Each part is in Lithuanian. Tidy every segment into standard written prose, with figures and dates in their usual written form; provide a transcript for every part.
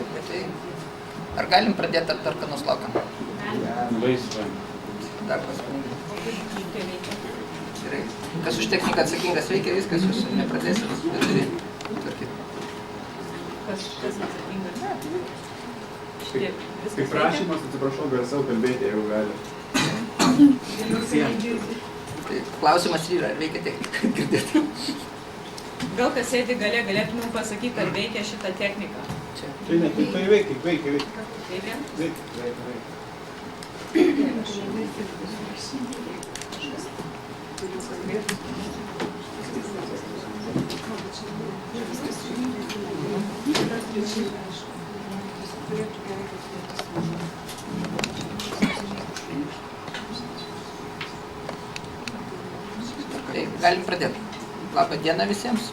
Tai ar galim pradėti ar ką nors laukiam? Laisvai. Dar paskui. Gerai. Kas už techniką atsakingas veikia, viskas, jūs nepradėsit tvarkyti. Kas atsakingas? Kaip prašymas, atsiprašau, garsiau kalbėti, jeigu gali. Tai klausimas yra, ar veikia technika, girdėti. Gal kas sėdi gale, galėtumėm pasakyti, ar veikia šitą techniką? Tai ne, tai veikia. Veikia? Veikia. Tai galim pradėti. Labą dieną visiems.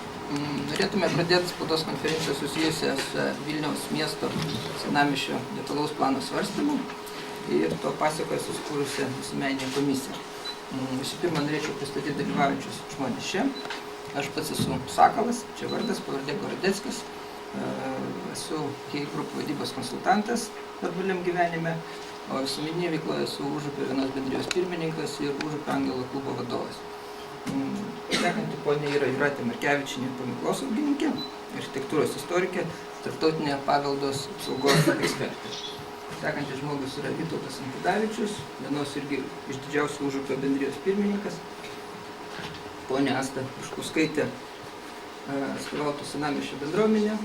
Norėtume pradėti spaudos konferenciją susijusią su Vilniaus miesto senamiesčio detalaus plano svarstymu ir to pasakoje susikūrusią visuomeninę komisiją. Visų pirma, norėčiau pristatyti dalyvaujančius žmonės čia. Aš pats esu Sakalas, čia vardas, pavardė Gorodeckis. Esu Kei Group vadybos konsultantas darbiniam gyvenime, o visuomeninėje veikloje esu Užupio vienos bendrijos pirmininkas ir Užupio Angelo klubo vadovas. Sekanti ponė yra Jūratė Markevičienė, paminklosaugininkė, architektūros istorikė, tarptautinė paveldos apsaugos ekspertė. Sekantis žmogus yra Vytautas Antidavičius, vienos irgi iš didžiausių Užupio bendrijos pirmininkas. Ponė Asta Iškuskaitė atstovautų senamiesčio bendruomenę.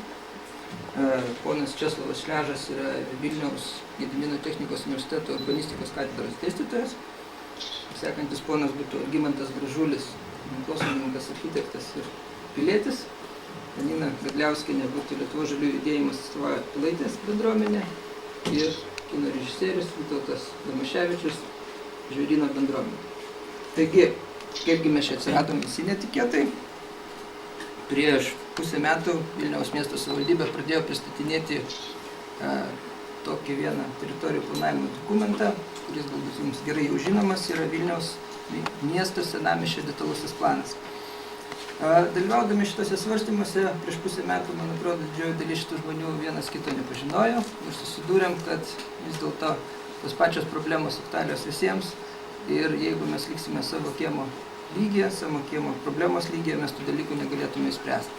Ponas Česlovas Šležas yra Vilniaus Gedimino technikos universiteto urbanistikos katedros dėstytojas. Sekantis ponas būtų Algimantas Gražulis, paminklosauginikas, architektas ir pilietis. Janina Gadliauskienė būtų Lietuvos žaliųjų judėjimas atstovauja Pilaitės bendruomenę. Ir kino režisierius Vytautas Damaševičius, Žvėryno bendruomenė. Taigi, kaipgi mes čia atsiradom visi netikėtai, prieš pusę metų Vilniaus miesto savivaldybė pradėjo pristatinėti tokį vieną teritorijų planavimo dokumentą, kuris galbūt jums gerai jau žinomas, yra Vilniaus miesto senamiesčio detalusis planas. Dalyvaudami šitose svarstymuose prieš pusę metų, man atrodo, didžioji dalis šitų žmonių vienas kito nepažinojo ir susidūrėm, kad vis dėlto tos pačios problemos aktualios visiems ir jeigu mes liksime savo kiemo lygyje, savo kiemo problemos lygyje, mes tų dalykų negalėtume išspręsti.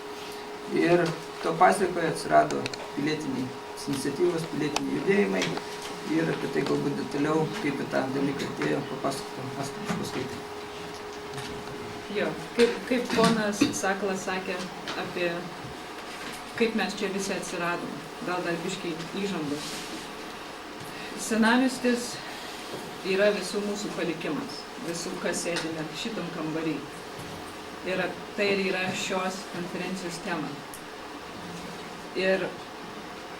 Ir to pasekoje atsirado pilietiniai iniciatyvos, pilietiniai judėjimai ir apie tai galbūt detaliau, kaip į tą dalyką atėjo, papasakotų Asta Iškuskaitė. Jo, kaip ponas Sakalas sakė apie kaip mes čia visi atsiradom, gal dar biškai įžangos. Senamiestis yra visų mūsų palikimas, visų, kas sėdime šitam kambarį. Ir tai yra šios konferencijos tema. Ir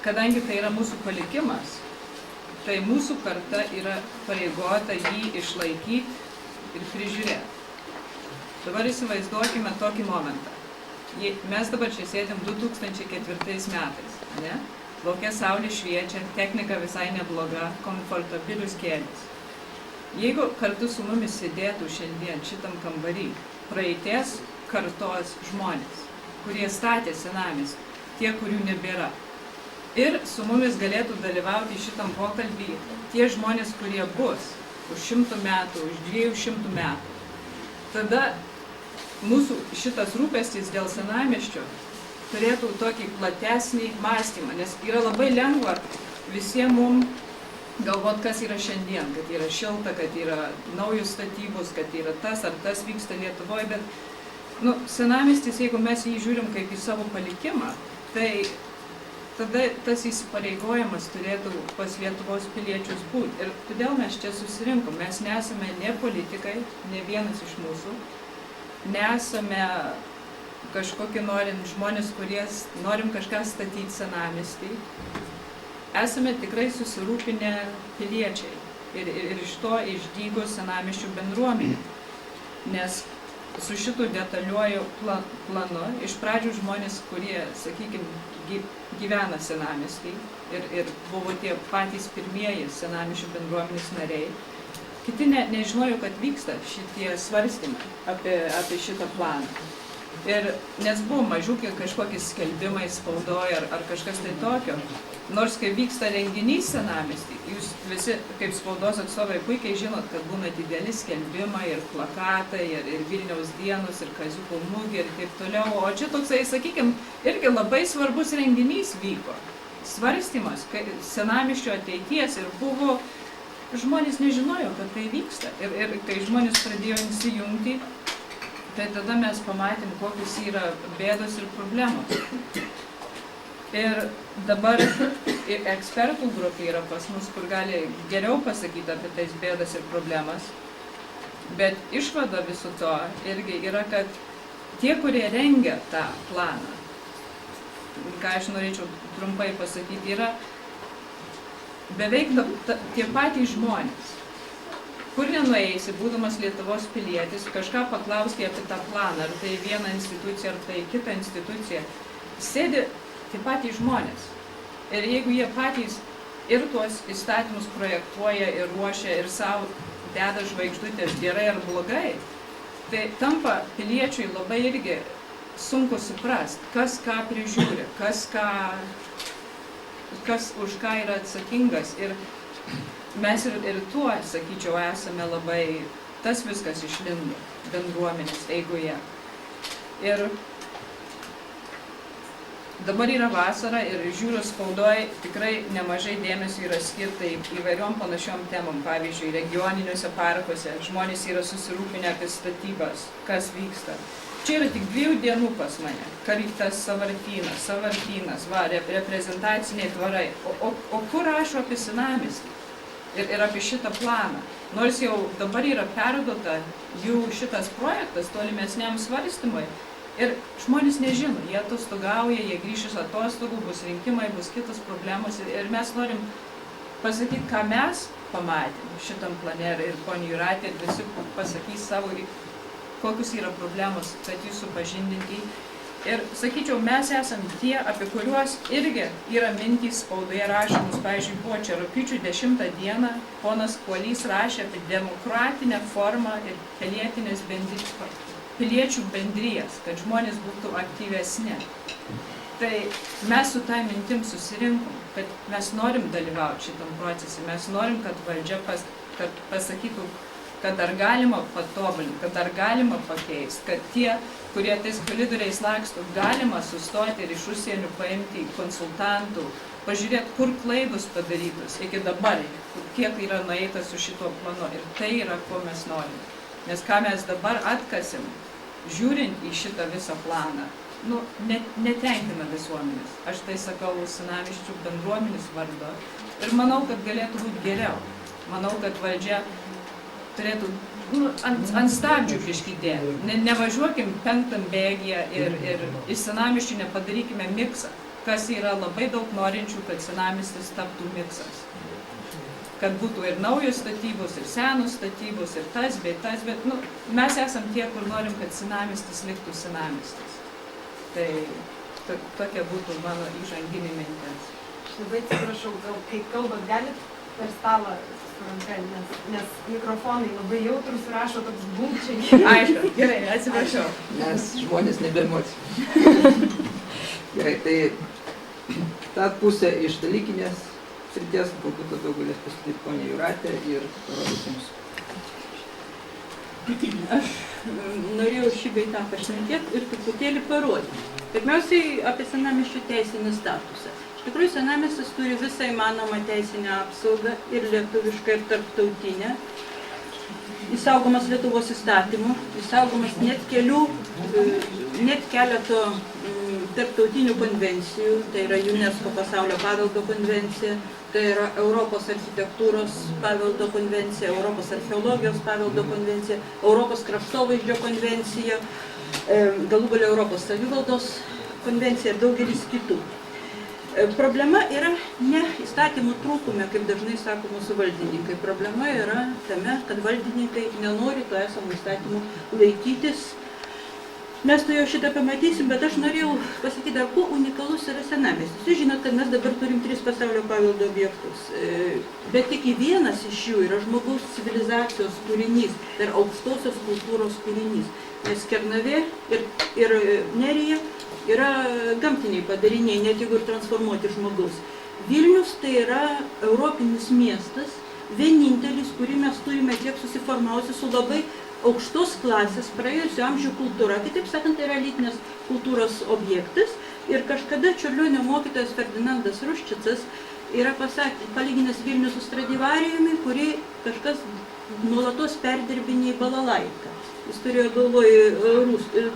kadangi tai yra mūsų palikimas, tai mūsų karta yra pareigota jį išlaikyti ir prižiūrėti. Dabar įsivaizduokime tokį momentą. Mes dabar čia sėdim 2004 metais, ne? Lauke saulė šviečia, technika visai nebloga, komfortabilius kėdės. Jeigu kartu su mumis sėdėtų šiandien šitam kambarį praeities kartos žmonės, kurie statė senamiestį, tie, kurių nebėra, ir su mumis galėtų dalyvauti šitam pokalbį tie žmonės, kurie bus už 100 metų, už 200 metų, tada mūsų šitas rūpestis dėl senamiesčio turėtų tokį platesnį mąstymą, nes yra labai lengva visiems mums galvot, kas yra šiandien, kad yra šilta, kad yra naujos statybos, kad yra tas ar tas vyksta Lietuvoje, bet senamiestis, jeigu mes jį žiūrim kaip į savo palikimą, tai tada tas įsipareigojimas turėtų pas Lietuvos piliečius būti. Ir todėl mes čia susirinkom, mes nesame ne politikai, ne vienas iš mūsų, nesame kažkokie žmonės, kurie norim kažką statyti senamiestį. Esame tikrai susirūpinę piliečiai ir iš to išdygo senamiesčių bendruomenė. Nes su šitu detaliuoju planu iš pradžių žmonės, kurie, sakykime, gyvena senamiestį ir buvo tie patys pirmieji senamiesčių bendruomenės nariai, kiti nežinojo, kad vyksta šitie svarstymai apie šitą planą. Ir nes buvo mažiukai kažkokie skelbimai spaudoje ar kažkas tai tokio. Nors kai vyksta renginys senamiestį, jūs visi kaip spaudos atstovai puikiai žinot, kad būna dideli skelbimai ir plakatai, ir Vilniaus dienos, ir Kaziuko mugė ir taip toliau. O čia toksai, sakykime, irgi labai svarbus renginys vyko. Svarstymas senamiesčio ateities ir buvo, žmonės nežinojo, kad tai vyksta. Ir kai žmonės pradėjo įsijungti, tai tada mes pamatėm, kokios yra bėdos ir problemos. Ir dabar ekspertų grupė yra pas mus, kur gali geriau pasakyti apie tais bėdas ir problemas. Bet išvada viso to irgi yra, kad tie, kurie rengia tą planą, ką aš norėčiau trumpai pasakyti, yra beveik tie patys žmonės. Kur nenueisi, būdamas Lietuvos pilietis, kažką paklausti apie tą planą, ar tai viena institucija, ar tai kita institucija, sėdi tie patys žmonės. Ir jeigu jie patys ir tuos įstatymus projektuoja ir ruošia ir savo deda žvaigždutės gerai ar blogai, tai tampa piliečiui labai irgi sunku suprast, kas ką prižiūri, kas už ką yra atsakingas. Ir mes ir tuo, sakyčiau, esame labai, tas viskas išlindo bendruomenės eigoje. Ir dabar yra vasara ir žiūriu spaudoj, tikrai nemažai dėmesio yra skirta įvairiom panašiom temom. Pavyzdžiui, regioniniuose parkuose žmonės yra susirūpinę apie statybas, kas vyksta. Čia yra tik 2 dienų pas mane. Karitas Sąvartynas, reprezentaciniai dvarai. O kur rašo apie senamiestį ir apie šitą planą? Nors jau dabar yra perduota jų šitas projektas tolimesniam svarstymui. Ir žmonės nežino, jie atostogauja, jie grįš iš atostogų, bus rinkimai, bus kitos problemos. Ir mes norim pasakyti, ką mes pamatėm šitam plane. Ir ponia Jūratė visi pasakys savo, kokius yra problemos, kad jūs supažindinti. Ir sakyčiau, mes esam tie, apie kuriuos irgi yra mintys spaudoje rašomus. Pavyzdžiui, buvo čia rugpjūčio 10 dieną, ponas Kuolys rašė apie demokratinę formą ir piliečių bendrijas, kad žmonės būtų aktyvesni. Tai mes su tą mintim susirinkom, kad mes norim dalyvauti šitam procese, mes norim, kad valdžia pasakytų, kad dar galima patobulinti, kad dar galima pakeisti, kad tie, kurie tais koridoriais laksto, galima sustoti ir iš užsienio paimti konsultantų, pažiūrėti, kur klaidos padarytos iki dabar, kiek yra nueita su šituo planu. Ir tai yra, ko mes norim. Nes ką mes dabar atkasim, žiūrint į šitą visą planą, netenkina visuomenės. Aš tai sakau senamiesčių bendruomenės vardu. Ir manau, kad galėtų būti geriau. Manau, kad valdžia turėtų ant stabdžių prieškydėti. Nevažiuokim 5 bėgyje ir iš senamiesčių nepadarykime miksą, kas yra labai daug norinčių, kad senamiestis taptų miksas. Kad būtų ir naujos statybos, ir senos statybos, ir tas, bet mes esam tie, kur norim, kad senamiestis liktų senamiestis. Tai tokia būtų mano įžanginė mintis. Labai atsiprašau, gal kai kalbat, galit per stalą su ranka, nes mikrofonai labai jautrus ir rašo toks bumčiai. Aišku, gerai, atsiprašau. Nes žmonės nebemoci. Gerai, tai ta pusė iš dalykinės srities, galbūt daugiau galės pasakyti ponia Jūratė ir parodys jums. Aš norėjau šį bei tą pašnekėti ir truputėlį parodyti. Pirmiausiai apie senamiesčių teisinį statusą. Iš tikrųjų, senamiestis turi visą įmanomą teisinę apsaugą ir lietuvišką, ir tarptautinę. Įsaugomas Lietuvos įstatymų, įsaugomas net keleto tarptautinių konvencijų, tai yra UNESCO pasaulio paveldo konvencija, tai yra Europos architektūros paveldo konvencija, Europos archeologijos paveldo konvencija, Europos kraštovaizdžio konvencija, galų gale Europos savivaldos konvencija ir daugelis kitų. Problema yra ne įstatymų trūkume, kaip dažnai sako mūsų valdininkai. Problema yra tame, kad valdininkai nenori to esamų įstatymų laikytis Mes tu jau šitą pamatysim, bet aš norėjau pasakyti, dar kuo unikalus yra senamiestis. Jūs žinot, kad mes dabar turim 3 pasaulio paveldo objektus, bet tik vienas iš jų yra žmogaus civilizacijos kūrinys, tai yra aukštosios kultūros kūrinys. Nes Kernavė ir Nerija yra gamtiniai padariniai, net jeigu ir transformuoti žmogaus. Vilnius tai yra europinis miestas, vienintelis, kurį mes turime tiek susiformavusi su labai aukštos klasės, praėjusio amžių kultūra, kitaip sakant, tai yra elitinės kultūros objektas. Ir kažkada Čiurlionio mokytojas Ferdinandas Ruščicas yra palyginęs Vilnių su Stradivarijumi, kurį kažkas nuolatos perdirbinėjo balalaiką. Jis turėjo galvoje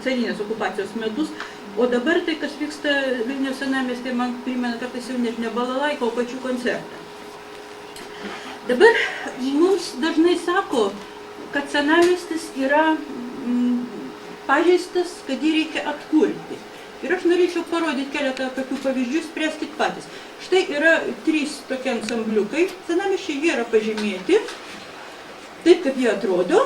carinės okupacijos metus, o dabar tai, kas vyksta Vilniaus senamiestyje, man primena kartais jau net ne balalaiką, o pačių koncertą. Dabar mums dažnai sako, kad senamiestis yra pažeistas, kad jį reikia atkurti. Ir aš norėčiau parodyti keletą tokių pavyzdžių, spręskit patys. Štai yra 3 tokie ansambliukai, senamiesčiai jie yra pažymėti, taip kaip jie atrodo.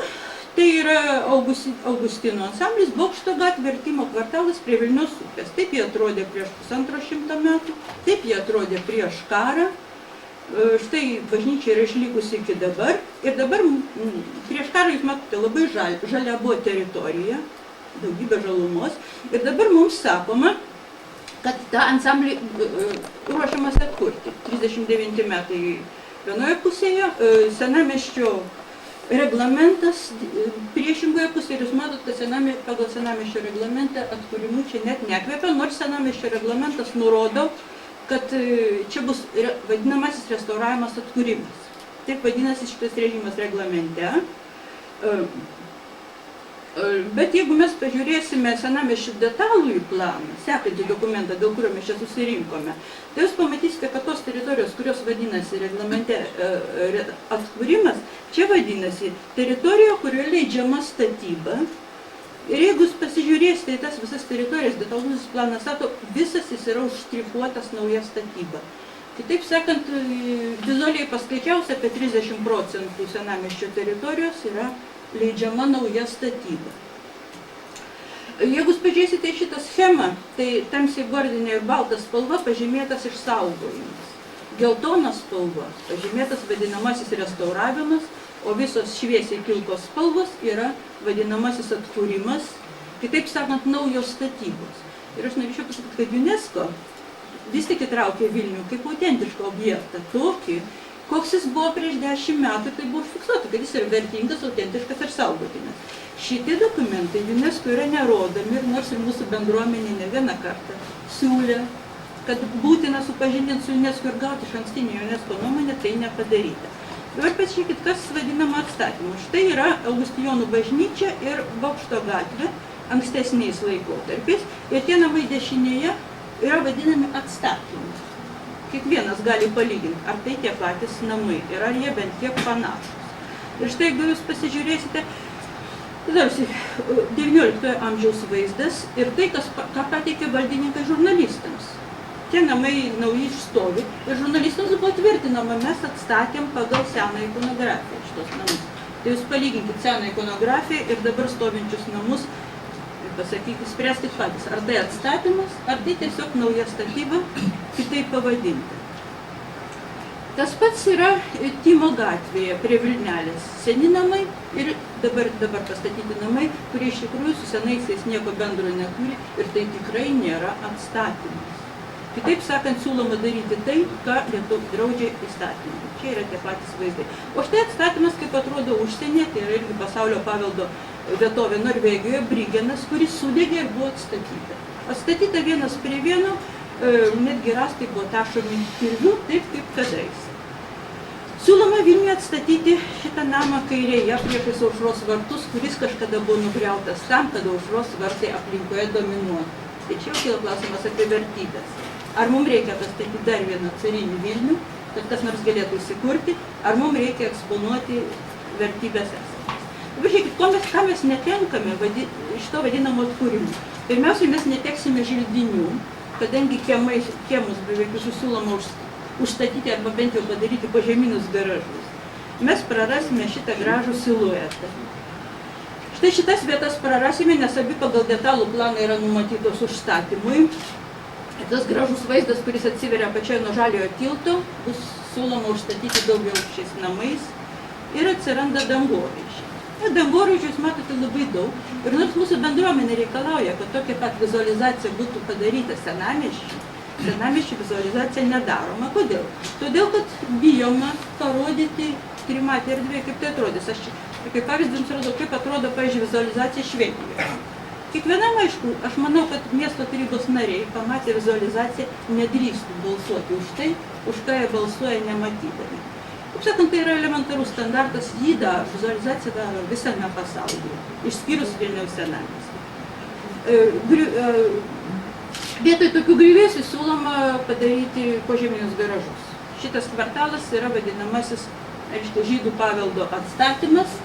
Tai yra Augustino ansamblis, Bokšto gatvė, Vertimo kvartalas prie Vilniaus upės. Taip jie atrodė prieš 150 metų, taip jie atrodė prieš karą. Štai bažnyčia yra išlikusi iki dabar. Ir dabar prieš karą jūs matote labai žalia buvo teritorija, daugybė žalumos. Ir dabar mums sakoma, kad tą ansamblį ruošiamas atkurti. 39 metai vienoje pusėje, senamiesčio reglamentas priešingoje pusėje. Ir jūs matot, kad pagal senamiesčio reglamentą atkūrimų čia net nekvepia, nors senamiesčio reglamentas nurodo, kad čia bus vadinamasis restauravimas atkūrimas. Taip vadinasi šitas režimas reglamente. Bet jeigu mes pažiūrėsime senamiesčio detalųjį planą, sekantį dokumentą, dėl kurio mes čia susirinkome, tai jūs pamatysite, kad tos teritorijos, kurios vadinasi reglamente atkūrimas, čia vadinasi teritorija, kurioje leidžiama statyba. Ir jeigu jūs pasižiūrėsite į tas visas teritorijas, detalusis planas sako, visas jis yra užštrichuotas nauja statyba. Kitaip sakant, vizualiai paskaičiaus apie 30% senamiesčio teritorijos yra leidžiama nauja statyba. Jeigu jūs pažiūrėsite į šitą schemą, tai tamsiai gordinė ir balta spalva pažymėtas išsaugojimas. Geltona spalva pažymėtas vadinamasis restauravimas, o visos šviesiai pilkos spalvos yra vadinamasis atkūrimas, kitaip sakant, naujos statybos. Ir aš norėčiau pasakyti, kad UNESCO vis tik įtraukė Vilnių kaip autentišką objektą, tokį, koks jis buvo prieš 10 metų, tai buvo užfiksuota, kad jis yra vertingas, autentiškas ir saugotinas. Šitie dokumentai UNESCO yra nerodomi ir nors ir mūsų bendruomenė ne vieną kartą siūlė, kad būtina supažindinti su UNESCO ir gauti išankstinį UNESCO nuomonę, tai nepadaryta. Dabar pasižiūrėkit, kas vadinama atstatymu. Štai yra Augustijonų bažnyčia ir Bokšto gatvė ankstesniais laikotarpiais. Ir tie namai dešinėje yra vadinami atstatymu. Kiekvienas gali palyginti, ar tai tie patys namai ir ar jie bent kiek panašus. Ir štai, jeigu jūs pasižiūrėsite, tarsi 19 amžiaus vaizdas ir tai, ką pateikė valdininkai žurnalistams. Tie namai nauji išstovi ir žurnalistams buvo tvirtinama, mes atstatėm pagal seną ikonografiją šitos namus. Tai jūs palyginkit seną ikonografiją ir dabar stovinčius namus ir pasakykit, spręskit patys, ar tai atstatymas, ar tai tiesiog nauja statyba, kitaip pavadinti. Tas pats yra Timo gatvėje prie Vilnelės. Seni namai ir dabar pastatyti namai, kurie iš tikrųjų su senaisiais nieko bendro neturi ir tai tikrai nėra atstatymas. Kitaip sakant, siūloma daryti tai, ką draudžia įstatymai. Čia yra tie patys vaizdai. O štai atstatymas, kaip atrodo užsienyje, tai yra irgi pasaulio paveldo vietovė Norvegijoje, Brigenas, kuris sudegė ir buvo atstatyta. Atstatyta vienas prie vieno, netgi rastai buvo tašomi kirviu, taip kaip kadais. Siūloma Vilniuje atstatyti šitą namą kairėje priešais Aušros vartus, kuris kažkada buvo nugriautas tam, kad Aušros vartai aplinkoje dominuotų. Tai čia jau kyla klausimas apie vertybės. Ar mums reikia pastatyti dar vieną carinį Vilnių, kad kas nors galėtų įsikurti, ar mums reikia eksponuoti vertybės esamas. Dabar žiūrėkit, ką mes netenkame šito vadinamo atkūrimo. Pirmiausia, mes neteksime želdinių, kadangi kiemus beveik visus siūloma užstatyti arba bent jau padaryti požeminius garažus. Mes prarasime šitą gražų siluetą. Štai šitas vietas prarasime, nes abi pagal detalų planą yra numatytos užstatymui. Tas gražus vaizdas, kuris atsiveria pačioje nuo Žaliojo tilto, bus siūloma užstatyti daugiaaukščiais namais ir atsiranda dangoraižiai. Dangoraižių jūs matote labai daug. Ir nors mūsų bendruomenė reikalauja, kad tokia pat vizualizacija būtų padaryta senamiesčių vizualizacija nedaroma. Kodėl? Todėl, kad bijoma parodyti trimatį erdvę, kaip tai atrodys. Aš kaip pavyzdį jums rodau, kaip atrodo, pavyzdžiui, vizualizacija Švedijoje. Kiekvienam, aišku, aš manau, kad miesto tarybos nariai pamatę vizualizaciją nedrįstų balsuoti už tai, už ką jie balsuoja nematydami. Kaip sakant, tai yra elementarus standartas, jį daro, vizualizacija daro visame pasaulyje, išskyrus Vilniaus senamiestį. Vietoj tokių griuvėsių siūloma padaryti požeminius garažus. Šitas kvartalas yra vadinamasis, aišku, žydų paveldo atstatymas.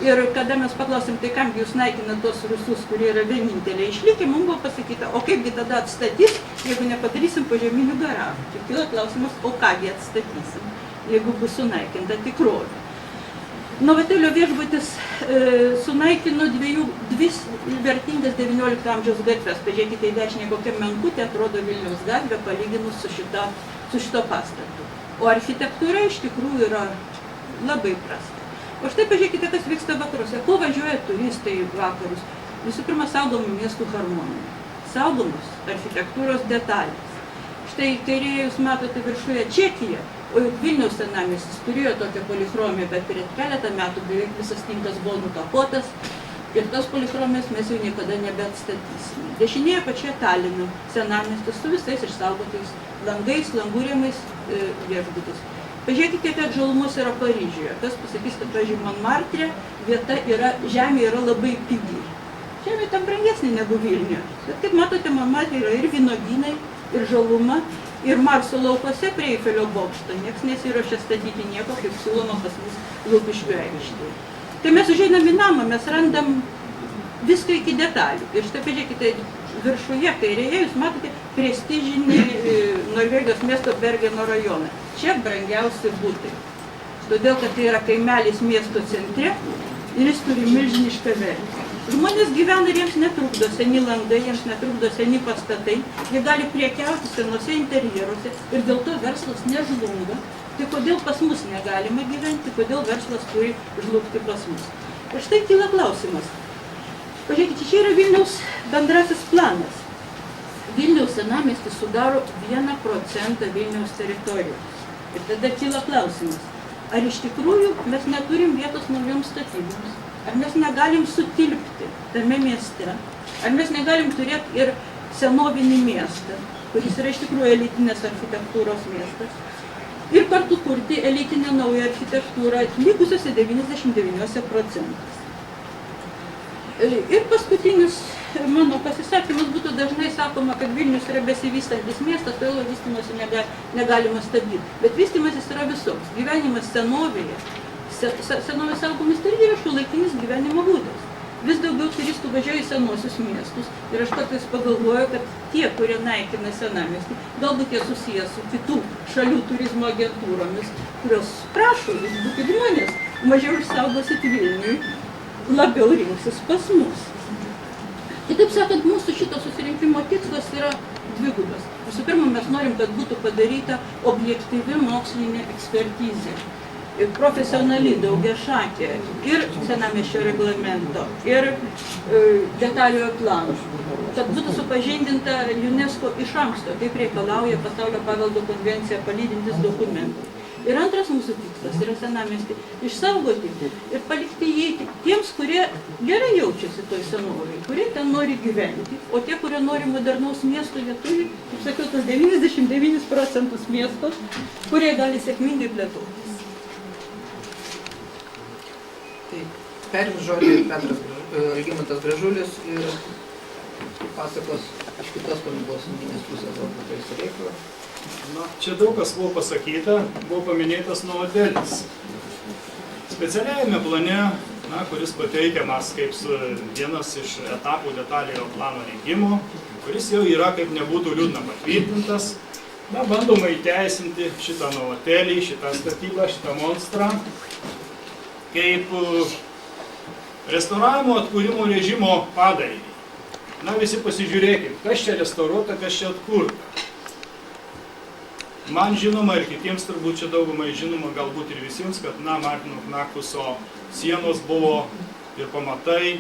Ir kada mes paklausėm, tai kamgi jūs naikina tos rusus, kurie yra vieninteliai išlikę, mums buvo pasakyta, o kaipgi tada atstatys, jeigu nepadarysim požeminių garažų. Tik kilo klausimas, o kągi atstatysim, jeigu bus sunaikinta tikrovė. Novatelio viešbutis sunaikino dvi vertingas 19 amžiaus gatves. Pažiūrėkite į dešinę, kokia menkutė atrodo Vilniaus gatvė palyginus su šito pastatu. O architektūra iš tikrųjų yra labai prasta. O štai pažiūrėkite, kas vyksta vakaruose. Ko važiuoja turistai į vakarus? Visų pirma, saugomų miestų harmonija. Saugomos architektūros detalės. Štai kairėje jūs matote viršuje Čekiją, o juk Vilniaus senamiestis turėjo tokią polichromiją, bet prieš keletą metų beveik visas tinkas buvo nukapotas ir tos polichromijos mes jau niekada nebeatstatysime. Dešinėje pačioje Talino senamiestis su visais išsaugotais langais, langurėmais viešbutis. Pažiūrėkite, kad žalumos yra Paryžiuje. Kas pasakys, kad, pavyzdžiui, Montmartre vieta yra, žemė yra labai pigi. Žemė tam brangesnė negu Vilniuje. Bet kaip matote, Montmartre yra ir vynogynai, ir žaluma, ir Marso laukuose prie Eifelio bokšto. Niekas nesiruošia statyti nieko, kaip siūloma pas mus Lukiškių aikštėje. Tai mes užeinam į namą, mes randam viską iki detalių. Ir štai pažiūrėkite, viršuje kairėje jūs matote prestižinį Norvegijos miesto Bergeno rajoną. Čia brangiausi butai. Todėl, kad tai yra kaimelis miesto centre ir jis turi milžinišką vertę. Žmonės gyvena ir jiems netrukdo seni landai, jiems netrukdo seni pastatai. Jie gali prekiauti senuose interjeruose ir dėl to verslas nežlunga. Tai kodėl pas mus negalima gyventi, kodėl verslas turi žlugti pas mus. Ir štai kyla klausimas. Pažiūrėkite, čia yra Vilniaus bendrasis planas. Vilniaus senamiestis sudaro 1% Vilniaus teritorijos. Ir tada kyla klausimas, ar iš tikrųjų mes neturim vietos naujoms statyboms? Ar mes negalim sutilpti tame mieste? Ar mes negalim turėti ir senovinį miestą, kuris yra iš tikrųjų elitinės architektūros miestas? Ir kartu kurti elitinę naują architektūrą likusiuose 99%. Ir paskutinis mano pasisakymas būtų dažnai sakoma, kad Vilnius yra besivystantis miestas, todėl vystymosi negalima stabdyti. Bet vystymasis yra visoks. Gyvenimas senovėje, senovės saugomis tai yra šiuolaikinis gyvenimo būdas. Vis daugiau turistų važiuoja į senosius miestus ir aš kartais pagalvoju, kad tie, kurie naikina senamiestį, galbūt jie susiję su kitų šalių turizmo agentūromis, kurios prašo, jūs būkit žmonės, mažiau išsaugosit Vilniui, labiau rinksis pas mus. Kitaip sakant, mūsų šito susirinkimo tikslas yra dvigubas. Visų pirma, mes norim, kad būtų padaryta objektyvi mokslinė ekspertizė, profesionali daugiašakė ir senamiesčio reglamento, ir detaliojo plano, kad būtų supažindinta UNESCO iš anksto, kaip reikalauja Pasaulio paveldo konvencija palydintis dokumentai. Ir antras mūsų tikslas yra senamiestį išsaugoti ir palikti jį tiems, kurie gerai jaučiasi toj senovėj, kurie ten nori gyventi, o tie, kurie nori modernaus miesto, jie turi, kaip sakiau, tas 99% miesto, kurie gali sėkmingai plėtotis. Tai perims žodį Petras Algimantas Gražulis ir pasakos iš kitos paminkosauginės pusės apie tai reikalą. Na, čia daug kas buvo pasakyta, buvo paminėtas Novadelis. Specialiajame plane, kuris pateikiamas kaip vienas iš etapų detaliojo plano rengimo, kuris jau yra, kaip nebūtų liūdna, patvirtintas, bandoma įteisinti šitą Novatelį, šitą statybą, šitą monstrą, kaip Restauravimo atkūrimo režimo padariniai. Na, visi pasižiūrėkit, kas čia restauruota, kas čia atkurta. Man žinoma ir kitiems turbūt čia daugumai žinoma, galbūt ir visiems, kad, na, Martino Knakuso sienos buvo ir pamatai,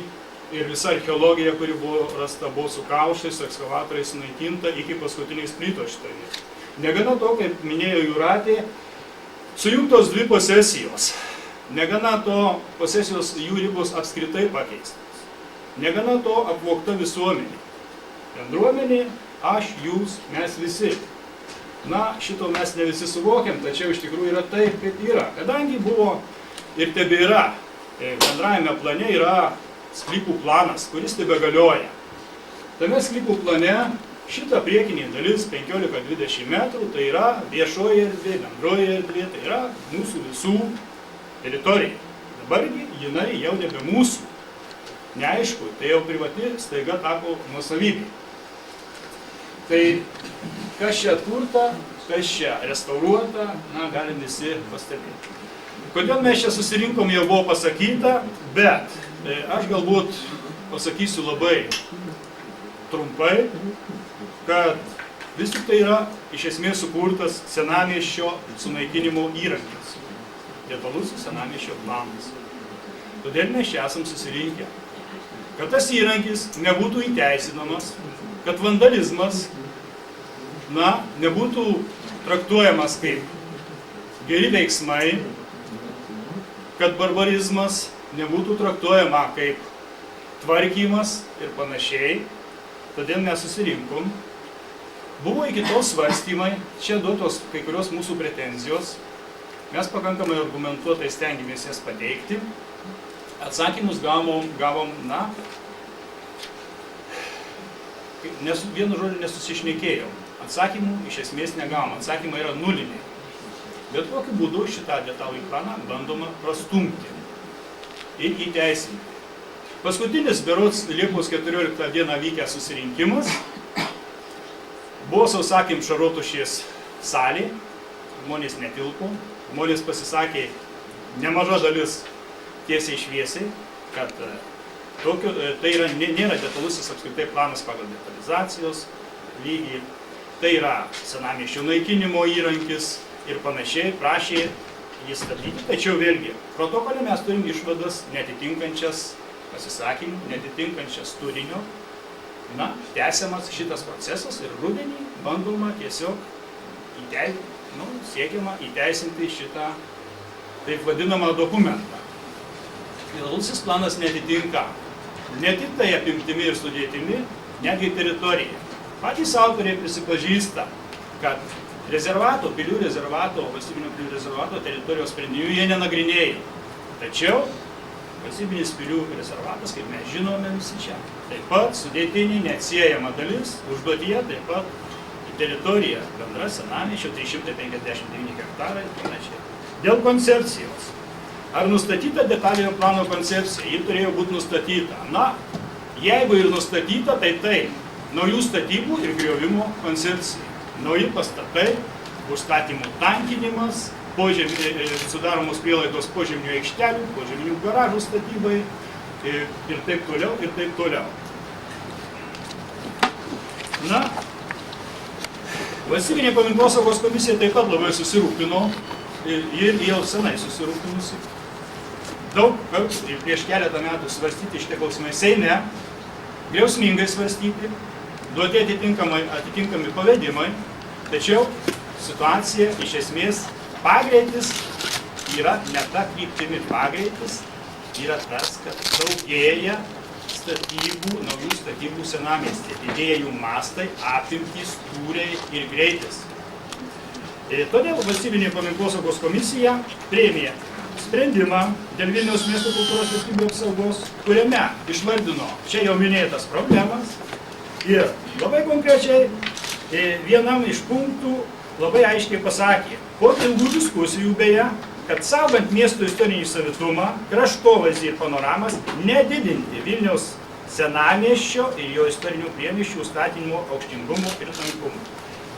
ir visa archeologija, kuri buvo rasta, buvo su kauštais, ekskavatoriais sunaikinta iki paskutiniais plytos šitoje vietoje. Negana to, kaip minėjo Jūratė, sujungtos 2 posesijos. Negana to, posesijos jų ribos apskritai pakeistos. Negana to, apvogta visuomenė. Bendruomenė, aš, jūs, mes visi. Na, šito mes ne visi suvokiam, tačiau iš tikrųjų yra taip, kaip yra. Kadangi buvo ir tebėra, bendrajame plane yra sklypų planas, kuris tebegalioja. Tame sklypų plane šita priekinė dalis 15-20 metrų, tai yra viešoji erdvė, bendroji erdvė, tai yra mūsų visų teritorija. Dabargi jinai jau nebe mūsų. Neaišku, tai jau privati staiga tapo nuosavybė. Tai kas čia atkurta, kas čia restauruota, na, galim visi pastebėti. Kodėl mes čia susirinkom, jau buvo pasakyta, bet aš galbūt pasakysiu labai trumpai, kad vis tik tai yra iš esmės sukurtas senamiesčio sunaikinimo įrankis. Detalusis senamiesčio planas. Todėl mes čia esam susirinkę. Kad tas įrankis nebūtų įteisinamas, kad vandalizmas, na, nebūtų traktuojamas kaip geri veiksmai, kad barbarizmas nebūtų traktuojama kaip tvarkymas ir panašiai. Todėl mes susirinkom. Buvo iki to svarstymai, čia duotos kai kurios mūsų pretenzijos. Mes pakankamai argumentuotai stengiamės jas pateikti. Atsakymus gavom, na, vienu žodžiu nesusišnekėjom. Atsakymų iš esmės negavom. Atsakymai yra nuliniai. Bet kokiu būdu šitą detalųjį planą bandoma prastumti ir įteisinti. Paskutinis berods Liepos 14 dieną vykęs susirinkimas buvo sausakimša Rotušės salė, žmonės netilpo, žmonės pasisakė nemaža dalis tiesiai šviesiai, kad tai nėra detalusis apskritai planas pagal detalizacijos lygį, tai yra senamiesčio naikinimo įrankis ir panašiai, prašė jį stabdyti. Tačiau vėlgi, protokole mes turim išvadas netitinkančias pasisakymų, netitinkančias turinio. Na, tęsiamas šitas procesas ir rudenį bandoma tiesiog siekiama įteisinti šitą taip vadinamą dokumentą. Detalusis planas netitinka ne tik tai apimtimi ir sudėtimi, netgi teritorija. Patys autoriai prisipažįsta, kad rezervato, pilių rezervato, valstybinio pilių rezervato teritorijos sprendinių jie nenagrinėjo. Tačiau valstybinis pilių rezervatas, kaip mes žinome visi čia, taip pat sudėtinė neatsiejama dalis, užduotyje taip pat į teritoriją bendra senamiesčio 359 hektarai ir panašiai. Dėl koncepcijos. Ar nustatyta detaliojo plano koncepcija? Ji turėjo būti nustatyta. Na, jeigu ir nustatyta, tai taip. Naujų statybų ir griovimo koncepcija. Nauji pastatai, užstatymų tankinimas, sudaromos prielaidos požeminių aikštelių, požeminių garažų statybai ir taip toliau, ir taip toliau. Na, Valstybinė paminklossaugos komisija taip pat labai susirūpino ir jau senai susirūpinusi. Daug kartų ir prieš keletą metų svarstyti šitie klausimai Seime, griausmingai svarstyti, duoti atitinkami pavedimai, tačiau situacija iš esmės pagreitis yra ne ta kryptimi. Pagreitis yra tas, kad daugėja statybų, naujų statybų senamiestyje, didėja jų mastai, apimtys, tūriai ir greitis. Todėl Valstybinė paminklossaugos komisija priėmė sprendimą dėl Vilniaus miesto kultūros vertybių apsaugos, kuriame išvardino čia jau minėtas problemas ir labai konkrečiai vienam iš punktų labai aiškiai pasakė, po ilgų diskusijų beje, kad saugant miesto istorinį savitumą, kraštovaizdį ir panoramas, nedidinti Vilniaus senamiesčio ir jo istorinių priemiesčių statinimo aukštingumo ir tankumo.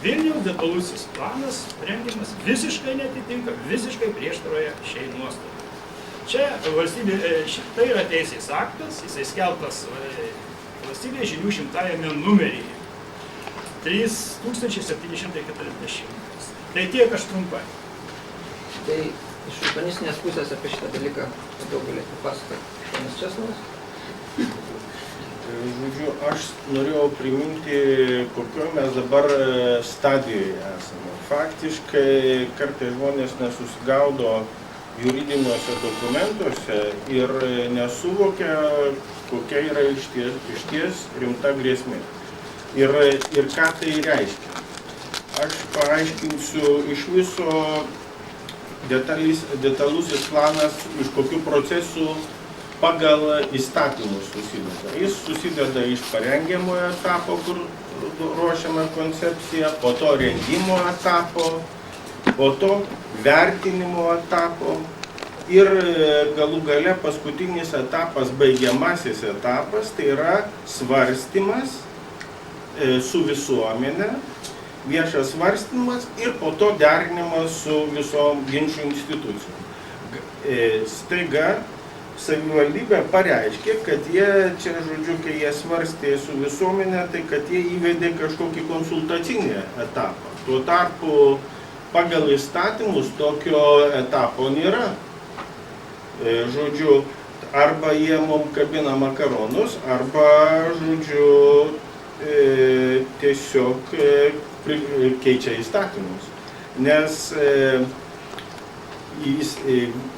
Vilniaus detalusis planas rengiamas visiškai netitinka, visiškai prieštaroja šiai nuostatai. Čia valstybė, tai yra teisės aktas, jisai skelbtas valstybės žinių 100-ame numeryje. 3740. Tai tiek aš trumpai. Tai iš urbanistinės pusės apie šitą dalyką daug galėtų pasakoti. Ponas Česlovas? Žodžiu, aš norėjau priminti, kokio mes dabar stadijoje esame. Faktiškai kartais žmonės nesusigaudo juridiniuose dokumentuose ir nesuvokia, kokia yra išties rimta grėsmė. Ir ką tai reiškia. Aš paaiškinsiu iš viso detalusis planas, iš kokių procesų pagal įstatymus susideda. Jis susideda iš parengiamojo etapo, kur ruošiama koncepcija, po to rengimo etapo, po to vertinimo etapo ir galų gale paskutinis etapas, baigiamasis etapas, tai yra svarstymas su visuomenė, viešas svarstymas ir po to derinimas su visom ginčių institucijom. Staiga savivaldybė pareiškė, kad jie čia, žodžiu, kai jie svarstė su visuomenė, tai kad jie įvedė kažkokį konsultacinį etapą. Tuo tarpu pagal įstatymus tokio etapo nėra. Žodžiu, arba jie mums kabina makaronus, arba, žodžiu, tiesiog keičia įstatymus. Nes